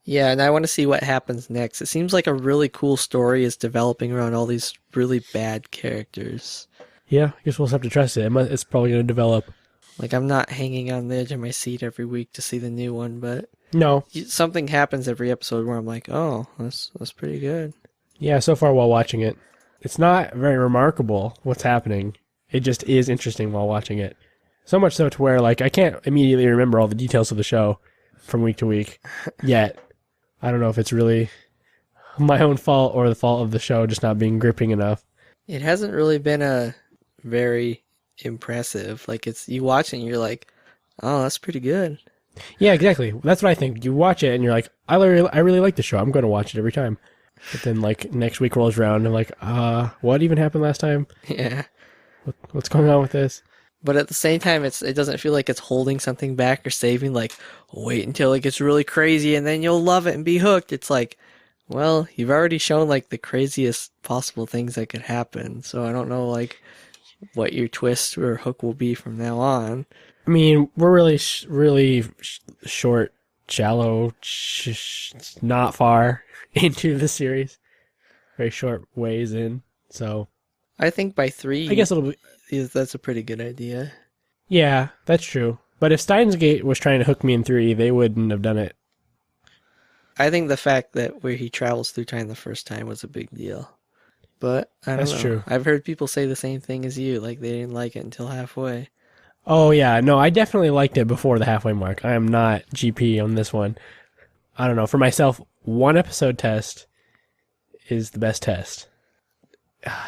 Yeah, and I want to see what happens next. It seems like a really cool story is developing around all these really bad characters. Yeah, I guess we'll just have to trust it. It's probably going to develop. Like, I'm not hanging on the edge of my seat every week to see the new one, but no, something happens every episode where I'm like, oh, that's pretty good. Yeah, so far while watching it, it's not very remarkable what's happening. It just is interesting while watching it. So much so to where, like, I can't immediately remember all the details of the show from week to week yet. I don't know if it's really my own fault or the fault of the show just not being gripping enough. It hasn't really been a very impressive. Like, you watch it and you're like, oh, that's pretty good. Yeah, exactly. That's what I think. You watch it and you're like, I really like the show. I'm going to watch it every time. But then, like, next week rolls around and I'm like, what even happened last time? Yeah. What's going on with this? But at the same time, it doesn't feel like it's holding something back or saving, like, wait until it gets really crazy and then you'll love it and be hooked. It's like, well, you've already shown, like, the craziest possible things that could happen. So I don't know, like, what your twist or hook will be from now on. I mean, we're really short, shallow, not far into the series. Very short ways in, so... I think by 3... I guess it'll be... That's a pretty good idea. Yeah, that's true. But if Steins Gate was trying to hook me in 3, they wouldn't have done it. I think the fact that where he travels through time the first time was a big deal. But I don't know. That's true. I've heard people say the same thing as you, like they didn't like it until halfway. Oh yeah, no, I definitely liked it before the halfway mark. I am not GP on this one. I don't know. For myself, 1 episode test is the best test.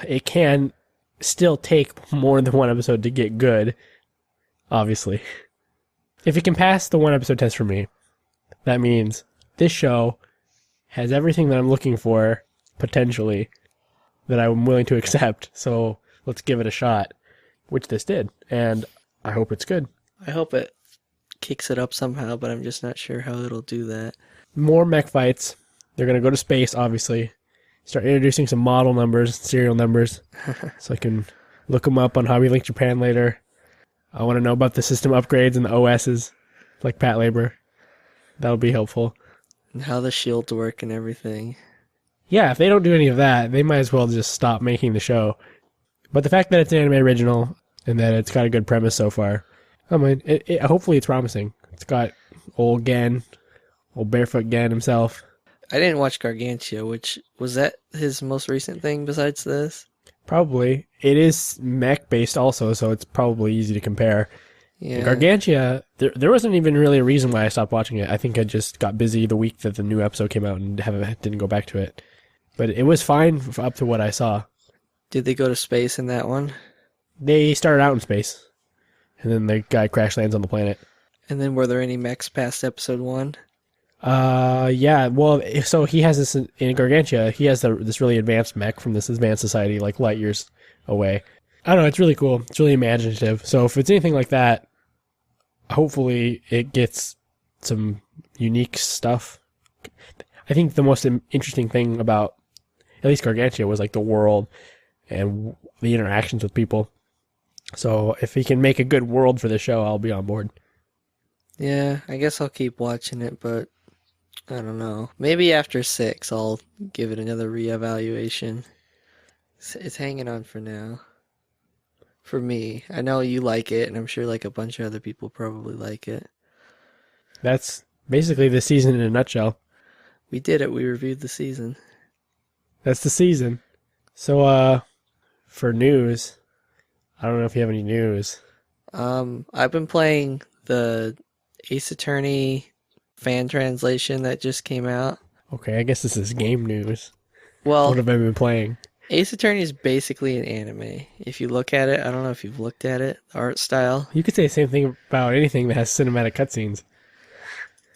It can still take more than 1 episode to get good, obviously. If it can pass the 1 episode test for me, that means this show has everything that I'm looking for, potentially, that I'm willing to accept. So let's give it a shot, which this did. And I hope it's good. I hope it kicks it up somehow, but I'm just not sure how it'll do that. More mech fights. They're going to go to space, obviously. Start introducing some model numbers, serial numbers, so I can look them up on Hobby Link Japan later. I want to know about the system upgrades and the OSs, like Pat Labor. That'll be helpful. And how the shields work and everything. Yeah, if they don't do any of that, they might as well just stop making the show. But the fact that it's an anime original and that it's got a good premise so far, I mean, hopefully it's promising. It's got old Barefoot Gen himself. I didn't watch Gargantia, which was that his most recent thing besides this? Probably. It is mech based also, so it's probably easy to compare. Yeah. Gargantia, there wasn't even really a reason why I stopped watching it. I think I just got busy the week that the new episode came out and didn't go back to it. But it was fine up to what I saw. Did they go to space in that one? They started out in space, and then the guy crash lands on the planet. And then were there any mechs past episode 1? Yeah, well, so he has this in Gargantia, he has this really advanced mech from this advanced society, like light years away. I don't know, it's really cool. It's really imaginative. So if it's anything like that, hopefully it gets some unique stuff. I think the most interesting thing about at least Gargantia was like the world and the interactions with people. So if he can make a good world for the show, I'll be on board. Yeah, I guess I'll keep watching it, but I don't know. Maybe after 6, I'll give it another reevaluation. It's hanging on for now. For me. I know you like it, and I'm sure like a bunch of other people probably like it. That's basically the season in a nutshell. We did it. We reviewed the season. That's the season. So, for news, I don't know if you have any news. I've been playing the Ace Attorney fan translation that just came out. Okay, I guess this is game news. Well, What have I been playing? Ace Attorney is basically an anime. If you look at it, I don't know if you've looked at it, the art style. You could say the same thing about anything that has cinematic cutscenes.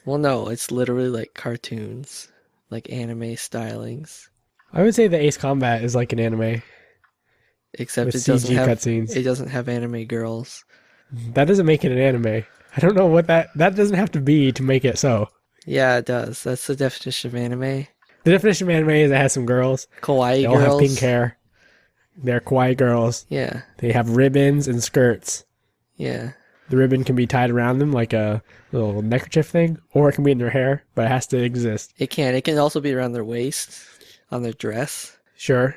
Well, no, it's literally like cartoons, like anime stylings. I would say the Ace Combat is like an anime Except with it doesn't CG have cutscenes. it doesn't have anime girls. That doesn't make it an anime. I don't know what that doesn't have to be to make it so. Yeah, it does. That's the definition of anime. The definition of anime is it has some girls. Kawaii They all girls. have pink hair. They're kawaii girls. Yeah, They have ribbons and skirts. yeah. The ribbon can be tied around them like a little neckerchief thing, or it can be in their hair, but it has to exist. It can. It can also be around their waist, on their dress. Sure.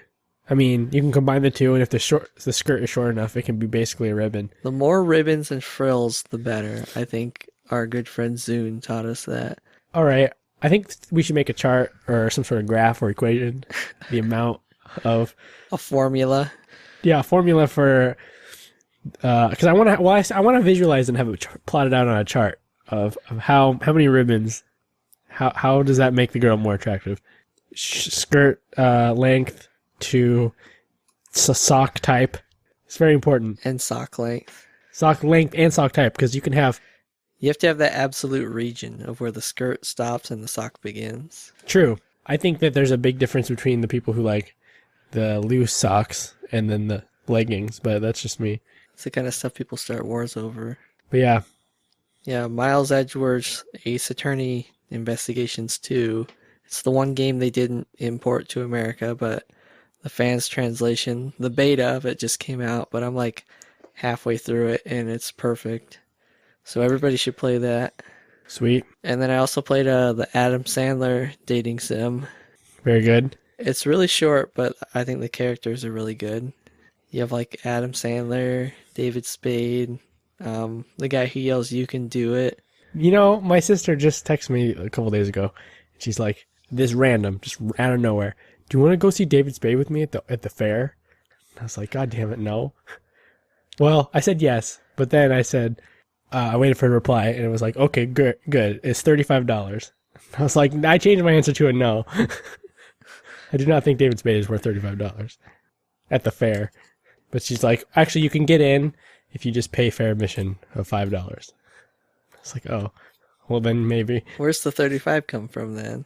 I mean, you can combine the two, and if the skirt is short enough, it can be basically a ribbon. The more ribbons and frills, the better. I think our good friend Zune taught us that. All right. I think we should make a chart or some sort of graph or equation, the amount of A formula. a formula for because I want to I want to visualize and have it plotted out on a chart of how many ribbons, how does that make the girl more attractive? Skirt length to sock type. It's very important. And sock length. Sock length and sock type, because you can have. You have to have that absolute region of where the skirt stops and the sock begins. True. I think that there's a big difference between the people who like the loose socks and then the leggings, but that's just me. It's the kind of stuff people start wars over. But yeah, Yeah, Miles Edgeworth's Ace Attorney Investigations 2. It's the one game they didn't import to America, but the fans translation, the beta of it just came out, but I'm like halfway through it and it's perfect. So everybody should play that. sweet. And then I also played the Adam Sandler dating sim. Very good. It's really short, but I think the characters are really good. You have like Adam Sandler, David Spade, the guy who yells, "You can do it." You know, my sister just texted me a couple days ago. She's like, this random, just out of nowhere. Do you want to go see David Spade with me at the fair? I was like, God damn it, no. Well, I said yes, but then I said, I waited for a reply, and it was like, okay, good. It's $35. I was like, I changed my answer to a no. I do not think David Spade is worth $35 at the fair. But she's like, actually, you can get in if you just pay fair admission of $5. I was like, oh, well then maybe. Where's the 35 come from then?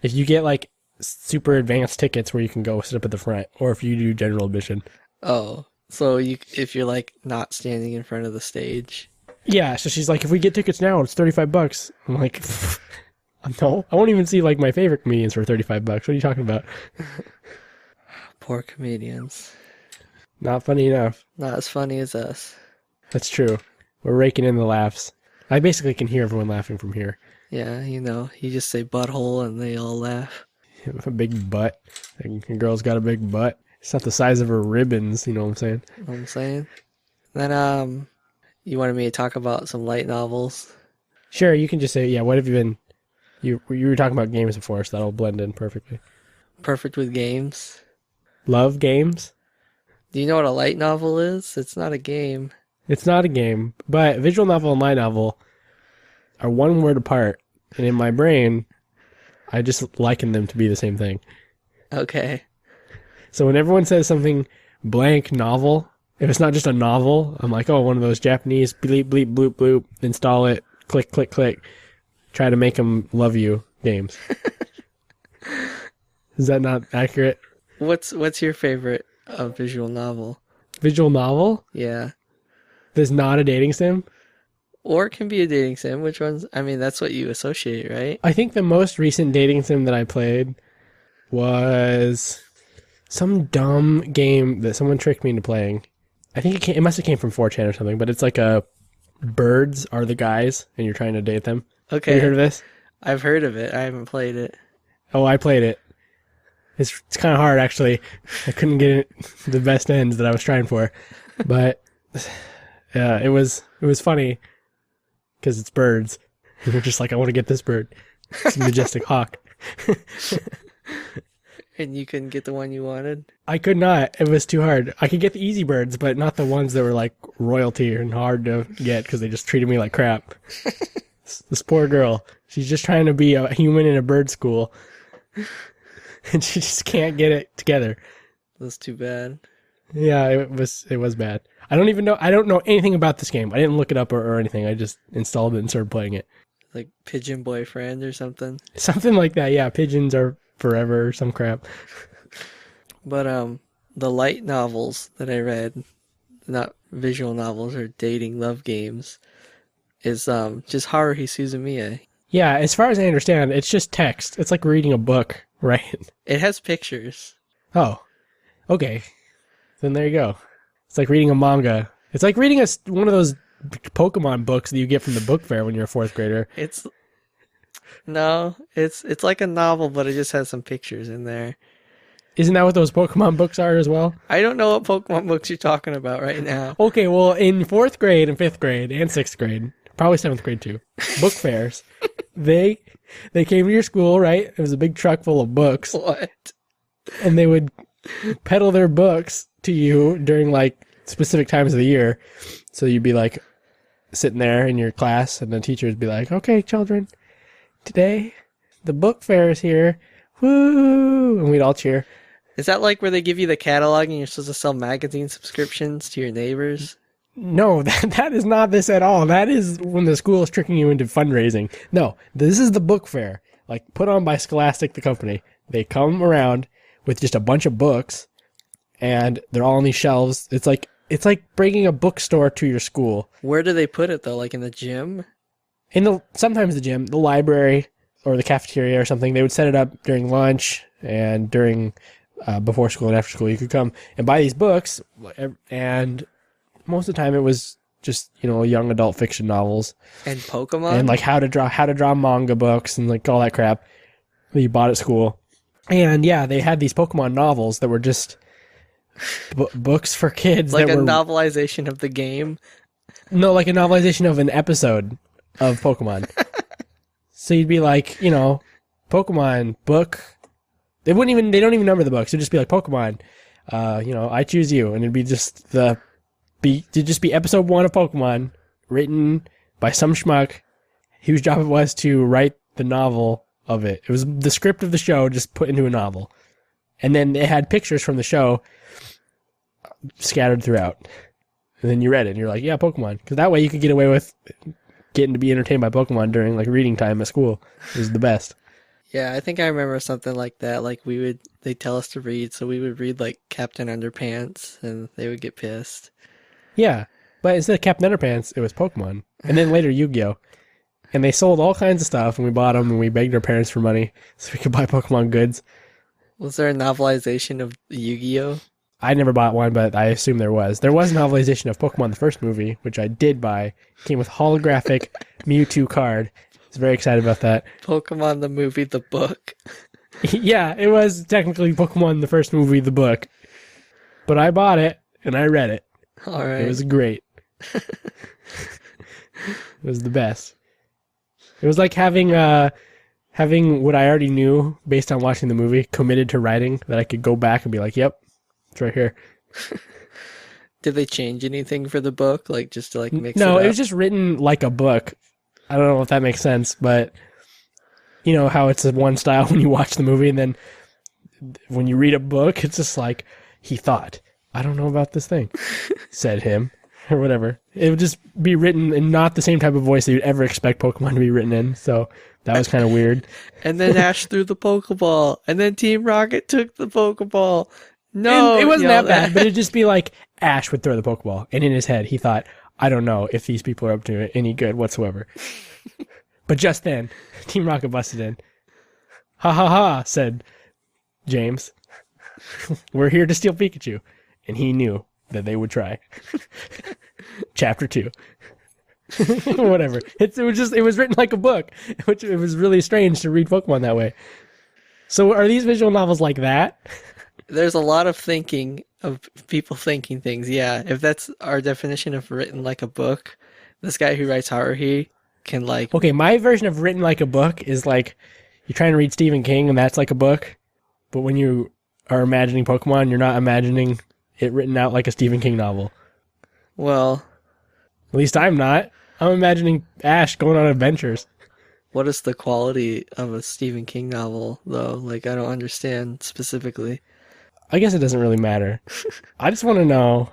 If you get like super advanced tickets where you can go sit up at the front, or if you do general admission. Oh, so if you're like not standing in front of the stage. Yeah, so she's like, if we get tickets now, it's $35. I'm like, no, I won't even see like my favorite comedians for $35. What are you talking about? Poor comedians. Not funny enough. Not as funny as us. That's true. We're raking in the laughs. I basically can hear everyone laughing from here. Yeah, you just say butthole and they all laugh. A big butt. A girl's got a big butt. It's not the size of her ribbons, you know what I'm saying? You know what I'm saying? Then, you wanted me to talk about some light novels? Sure, you can just say, yeah, what have you been You were talking about games before, so that'll blend in perfectly. Perfect with games. Love games? Do you know what a light novel is? It's not a game. It's not a game, but visual novel and light novel are one word apart, and in my brain, I just liken them to be the same thing. Okay. So when everyone says something blank novel, if it's not just a novel, I'm like, oh, one of those Japanese bleep, bleep, bloop, bloop, install it, click, click, click, try to make them love you games. Is that not accurate? What's your favorite visual novel? Visual novel? Yeah. There's not a dating sim? Or it can be a dating sim. Which one's... I mean, that's what you associate, right? I think the most recent dating sim that I played was some dumb game that someone tricked me into playing. I think it must have came from 4chan or something, but it's like a birds are the guys, and you're trying to date them. Okay. Have you heard of this? I've heard of it. I haven't played it. Oh, I played it. It's kind of hard, actually. I couldn't get it the best ends that I was trying for. But yeah, it was funny because it's birds. And you're just like, I want to get this bird. It's a majestic hawk. And you couldn't get the one you wanted? I could not. It was too hard. I could get the easy birds, but not the ones that were like royalty and hard to get because they just treated me like crap. This poor girl. She's just trying to be a human in a bird school. And she just can't get it together. That's too bad. Yeah, it was bad. I don't know anything about this game. I didn't look it up or anything. I just installed it and started playing it. Like Pigeon Boyfriend or something? Something like that, yeah. Pigeons are forever or some crap. But the light novels that I read, not visual novels or dating love games, is just Haruhi Suzumiya. Yeah, as far as I understand, it's just text. It's like reading a book, right? It has pictures. Oh, okay. Then there you go. It's like reading a manga. It's like reading one of those Pokemon books that you get from the book fair when you're a fourth grader. It's like a novel, but it just has some pictures in there. Isn't that what those Pokemon books are as well? I don't know what Pokemon books you're talking about right now. Okay, well, in fourth grade and fifth grade and sixth grade, probably seventh grade too, book fairs, they came to your school, right? It was a big truck full of books. What? And they would peddle their books to you during like specific times of the year. So you'd be like sitting there in your class and the teacher would be like, okay, children, today the book fair is here. Woo! And we'd all cheer. Is that like where they give you the catalog and you're supposed to sell magazine subscriptions to your neighbors? No, that is not this at all. That is when the school is tricking you into fundraising. No, this is the book fair, like put on by Scholastic, the company. They come around with just a bunch of books, and they're all on these shelves. It's like bringing a bookstore to your school. Where do they put it though? Like in the gym? Sometimes the gym, the library, or the cafeteria or something. They would set it up during lunch and during before school and after school. You could come and buy these books, and most of the time it was just, young adult fiction novels And Pokemon? and like how to draw manga books and like all that crap that you bought at school. And yeah, they had these Pokemon novels that were just books for kids. Like that a were, novelization of the game? No, like a novelization of an episode of Pokemon. So you'd be like, Pokemon book. They don't even number the books. It'd just be like Pokemon, I choose you. And it'd be just be episode 1 of Pokemon written by some schmuck whose job it was to write the novel of it. It was the script of the show just put into a novel. And then it had pictures from the show scattered throughout. And then you read it and you're like, yeah, Pokemon. Because that way you could get away with getting to be entertained by Pokemon during like reading time at school. It was the best. Yeah, I think I remember something like that. Like they'd tell us to read, so we would read like Captain Underpants and they would get pissed. Yeah, but instead of Captain Underpants, it was Pokemon. And then later Yu-Gi-Oh! And they sold all kinds of stuff and we bought them and we begged our parents for money so we could buy Pokemon goods. Was there a novelization of Yu-Gi-Oh? I never bought one, but I assume there was. There was a novelization of Pokemon the first movie, which I did buy. It came with holographic Mewtwo card. I was very excited about that. Pokemon the movie, the book. Yeah, it was technically Pokemon the first movie, the book. But I bought it and I read it. All right. It was great. It was the best. It was like having having what I already knew based on watching the movie committed to writing that I could go back and be like, yep, it's right here. Did they change anything for the book, like just to like mix No, it up? it was just written like a book. I don't know if that makes sense, but you know how it's one style when you watch the movie, and then when you read a book, it's just like, he thought, I don't know about this thing, said him, or whatever. It would just be written in not the same type of voice that you'd ever expect Pokemon to be written in, so that was kind of weird. And then Ash threw the Pokeball, and then Team Rocket took the Pokeball. No, And it wasn't that yelled bad, Ash. but it'd just be like Ash would throw the Pokeball, and in his head he thought, I don't know if these people are up to any good whatsoever. But just then, Team Rocket busted in. Ha ha ha, said James. We're here to steal Pikachu. And he knew that they would try. Chapter 2. Whatever. It was written like a book, which it was really strange to read Pokemon that way. So are these visual novels like that? There's a lot of thinking, of people thinking things. Yeah, if that's our definition of written like a book, this guy who writes Haruhi can like... Okay, my version of written like a book is like you're trying to read Stephen King and that's like a book, but when you are imagining Pokemon, you're not imagining it written out like a Stephen King novel. Well... At least I'm not. I'm imagining Ash going on adventures. What is the quality of a Stephen King novel, though? Like, I don't understand specifically. I guess it doesn't really matter. I just want to know,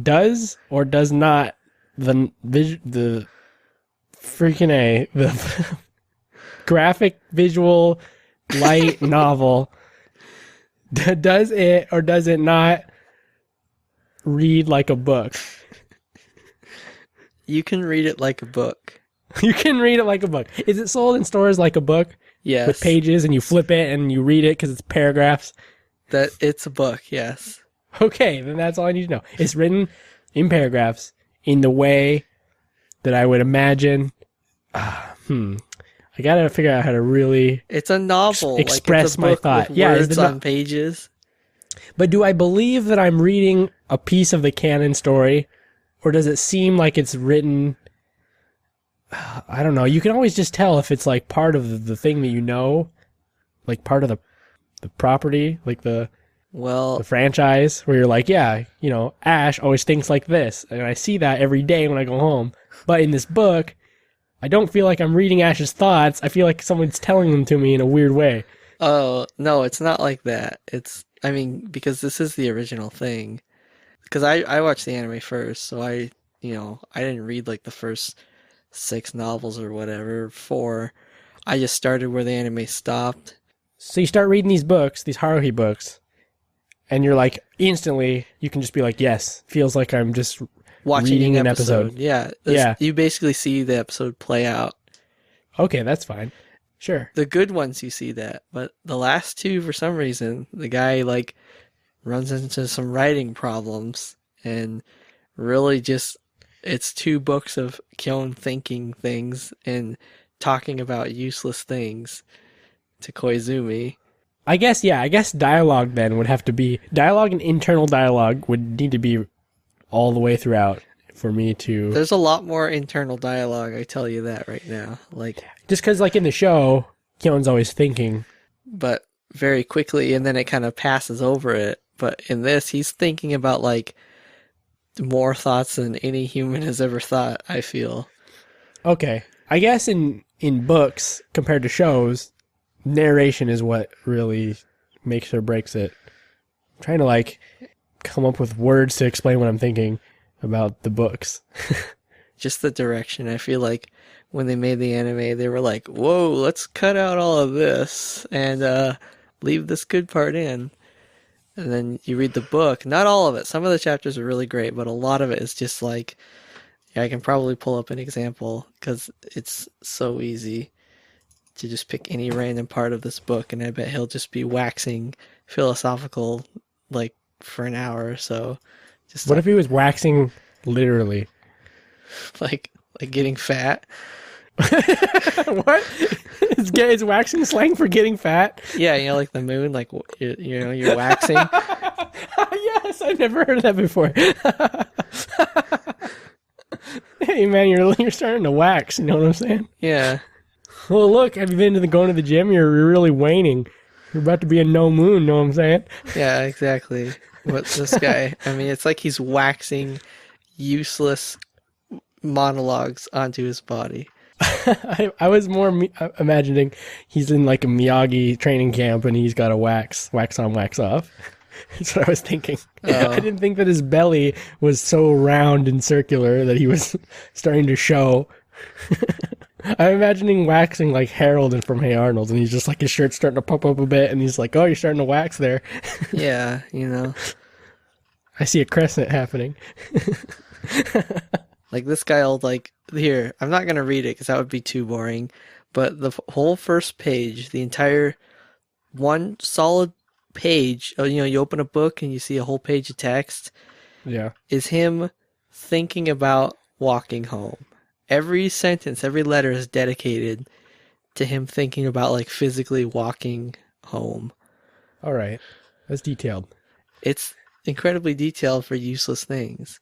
does or does not the graphic visual light novel, does it or does it not read like a book? You can read it like a book. You can read it like a book. Is it sold in stores like a book? Yes. With pages and you flip it and you read it because it's paragraphs? That it's a book, yes. Okay, then that's all I need to know. It's written in paragraphs in the way that I would imagine. I gotta figure out how to really It's a novel. express like it's a my book thought. With Yeah, is words the on pages. But do I believe that I'm reading a piece of the canon story, or does it seem like it's written? I don't know. You can always just tell if it's like part of the thing that you know, like part of the property, like the franchise, where you're like, yeah, you know, Ash always thinks like this, and I see that every day when I go home. But in this book, I don't feel like I'm reading Ash's thoughts. I feel like someone's telling them to me in a weird way. Oh, no, it's not like that. I mean, because this is the original thing. Because I watched the anime first, so I didn't read like the first 6 novels or whatever, 4. I just started where the anime stopped. So you start reading these books, these Haruhi books, and you're like, instantly, you can just be like, yes, feels like I'm just Watching reading an episode. Yeah. Yeah. You basically see the episode play out. Okay, that's fine. Sure. The good ones you see that, but the last 2, for some reason, the guy like runs into some writing problems and really just, it's 2 books of Kyon thinking things and talking about useless things to Koizumi. I guess dialogue then would have to be, dialogue and internal dialogue would need to be all the way throughout for me to... There's a lot more internal dialogue, I tell you that right now. Like, just because like in the show, Kyon's always thinking. But very quickly, and then it kind of passes over it. But in this, he's thinking about like more thoughts than any human has ever thought, I feel. Okay. I guess in books, compared to shows, narration is what really makes or breaks it. I'm trying to like come up with words to explain what I'm thinking about the books. Just the direction. I feel like when they made the anime, they were like, whoa, let's cut out all of this and leave this good part in. And then you read the book. Not all of it. Some of the chapters are really great, but a lot of it is just like, yeah, I can probably pull up an example because it's so easy to just pick any random part of this book, and I bet he'll just be waxing philosophical like for an hour or so. Just What if he was waxing literally? like getting fat? What? Is waxing slang for getting fat? Yeah, you know, like the moon, like you're waxing. Yes, I've never heard of that before. Hey man, you're starting to wax. You know what I'm saying? Yeah. Oh, look, have you been going to the gym? You're really waning. You're about to be a no moon, know what I'm saying? Yeah, exactly. What this guy, I mean, it's like he's waxing useless monologues onto his body. I was more imagining he's in like a Miyagi training camp and he's got a wax on, wax off. That's what I was thinking. Oh. I didn't think that his belly was so round and circular that he was starting to show. I'm imagining waxing like Harold and from Hey Arnold, and he's just like his shirt's starting to pop up a bit, and he's like, "Oh, you're starting to wax there." Yeah, you know. I see a crescent happening. Like this guy will like, here, I'm not going to read it because that would be too boring, but the whole first page, the entire one solid page, you open a book and you see a whole page of text, Yeah. is him thinking about walking home. Every sentence, every letter is dedicated to him thinking about like physically walking home. All right. That's detailed. It's incredibly detailed for useless things.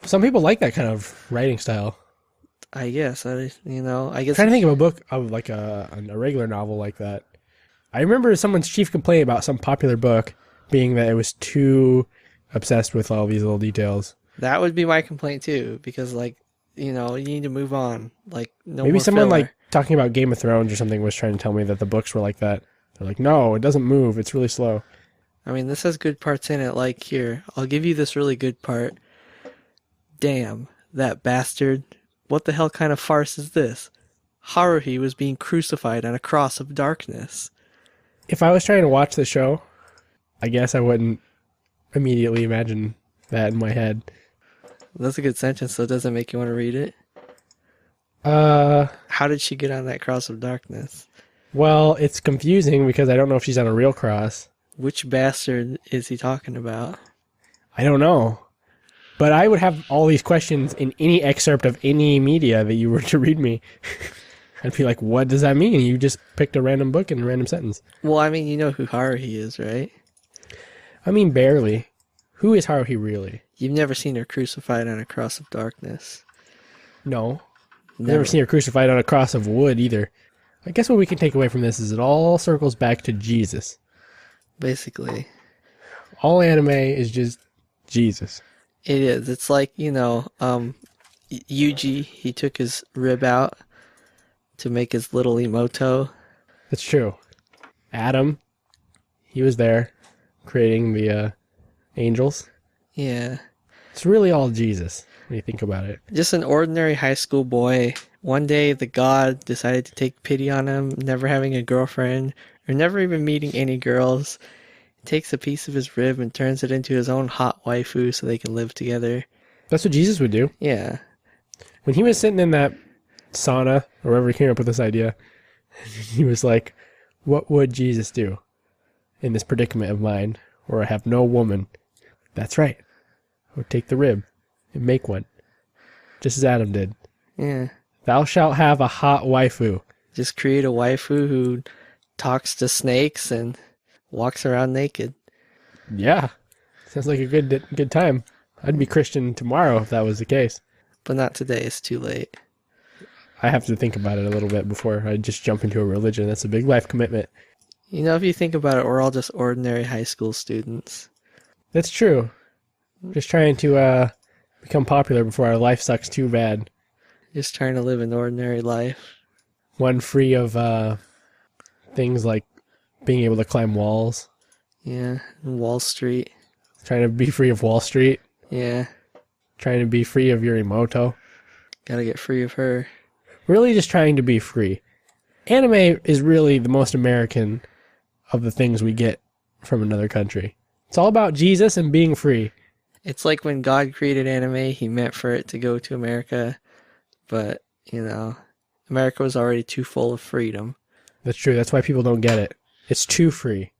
Some people like that kind of writing style. I guess. I guess. I'm trying to think of a book of like a regular novel like that. I remember someone's chief complaint about some popular book being that it was too obsessed with all these little details. That would be my complaint too, because like, you need to move on. Like, no Maybe more someone filler. like talking about Game of Thrones or something was trying to tell me that the books were like that. They're like, no, it doesn't move. It's really slow. I mean, this has good parts in it. Like, here, I'll give you this really good part. Damn, that bastard. What the hell kind of farce is this? Haruhi was being crucified on a cross of darkness. If I was trying to watch the show, I guess I wouldn't immediately imagine that in my head. That's a good sentence, so it doesn't make you want to read it. Uh, How did she get on that cross of darkness? well, it's confusing because I don't know if she's on a real cross. Which bastard is he talking about? I don't know. But I would have all these questions in any excerpt of any media that you were to read me. I'd be like, what does that mean? You just picked a random book and a random sentence. Well, I mean, you know who Haruhi is, right? I mean, barely. Who is Haruhi really? You've never seen her crucified on a cross of darkness. No. Never seen her crucified on a cross of wood either. I guess what we can take away from this is it all circles back to Jesus. Basically. All anime is just Jesus. It is. It's like, Yuji, he took his rib out to make his little emoto. That's true. Adam, he was there creating the angels. Yeah. It's really all Jesus when you think about it. Just an ordinary high school boy. One day the god decided to take pity on him, never having a girlfriend, or never even meeting any girls. Takes a piece of his rib and turns it into his own hot waifu so they can live together. That's what Jesus would do. Yeah. When he was sitting in that sauna, or wherever he came up with this idea, he was like, what would Jesus do in this predicament of mine where I have no woman? That's right. I would take the rib and make one, just as Adam did. Yeah. Thou shalt have a hot waifu. Just create a waifu who talks to snakes and walks around naked. Yeah. Sounds like a good time. I'd be Christian tomorrow if that was the case. But not today, it's too late. I have to think about it a little bit before I just jump into a religion. That's a big life commitment. If you think about it, we're all just ordinary high school students. That's true. Just trying to become popular before our life sucks too bad. Just trying to live an ordinary life. One free of things like being able to climb walls. Yeah, Wall Street. Trying to be free of Wall Street. Yeah, Trying to be free of Yorimoto. gotta get free of her. Really just trying to be free. Anime is really the most American of the things we get from another country. It's all about Jesus and being free. It's like when God created anime, he meant for it to go to America. But, America was already too full of freedom. That's true. That's why people don't get it. It's too free.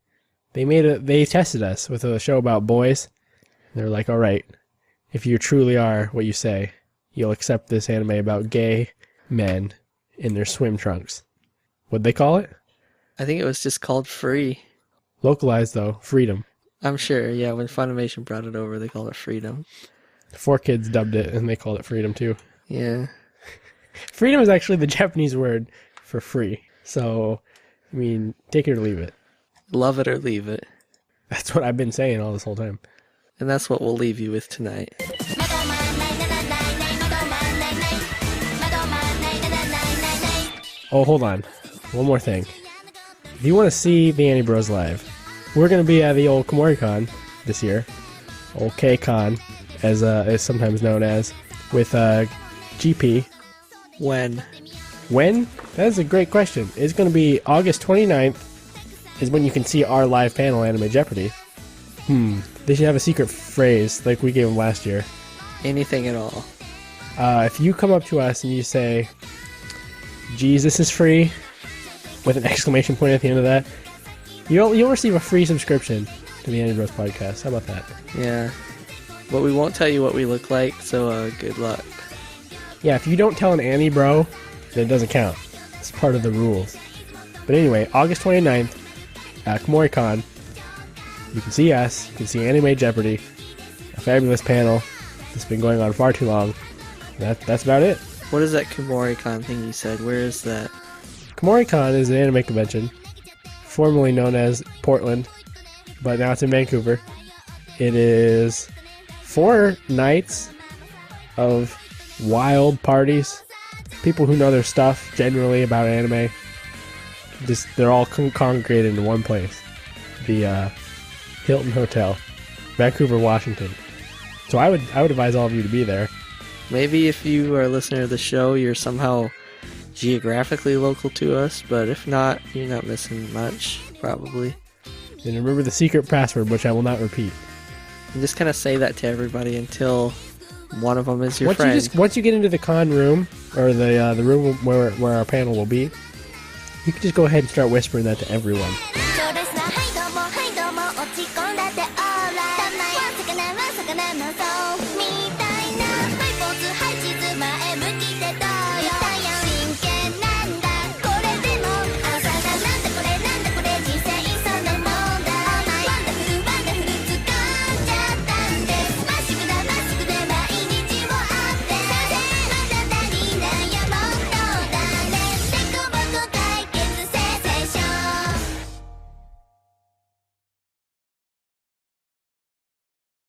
They tested us with a show about boys. They're like, all right, if you truly are what you say, you'll accept this anime about gay men in their swim trunks. What'd they call it? I think it was just called Free. Localized, though. Freedom. I'm sure, yeah, when Funimation brought it over, they called it Freedom. 4Kids dubbed it, and they called it freedom, too. Yeah. Freedom is actually the Japanese word for free. So, I mean, take it or leave it. Love it or leave it. That's what I've been saying all this whole time. And that's what we'll leave you with tonight. Oh, hold on. One more thing. If you want to see the Anibros live, we're going to be at the old KomoriCon this year. Old K-Con, as sometimes known as, with GP. When? When? That is a great question. It's going to be August 29th is when you can see our live panel, Anime Jeopardy. They should have a secret phrase like we gave them last year. Anything at all. If you come up to us and you say, "Geez, this is free," with an exclamation point at the end of that, you'll receive a free subscription to the Anibros podcast. How about that? Yeah. But we won't tell you what we look like, so good luck. Yeah, if you don't tell an Anibro, then it doesn't count. It's part of the rules. But anyway, August 29th, at KomoriCon, you can see us, you can see Anime Jeopardy, a fabulous panel that's been going on far too long. That's about it. What is that KomoriCon thing you said? Where is that? KomoriCon is an anime convention, formerly known as Portland, but now it's in Vancouver. It is 4 nights of wild parties. People who know their stuff generally about anime. They're all congregated into one place. The Hilton Hotel, Vancouver, Washington. So I would advise all of you to be there. Maybe if you are a listener of the show, you're somehow geographically local to us, but if not, you're not missing much, probably. And remember the secret password, which I will not repeat. And just kind of say that to everybody until one of them is your friend. Once you get into the con room, or the room where our panel will be, you can just go ahead and start whispering that to everyone.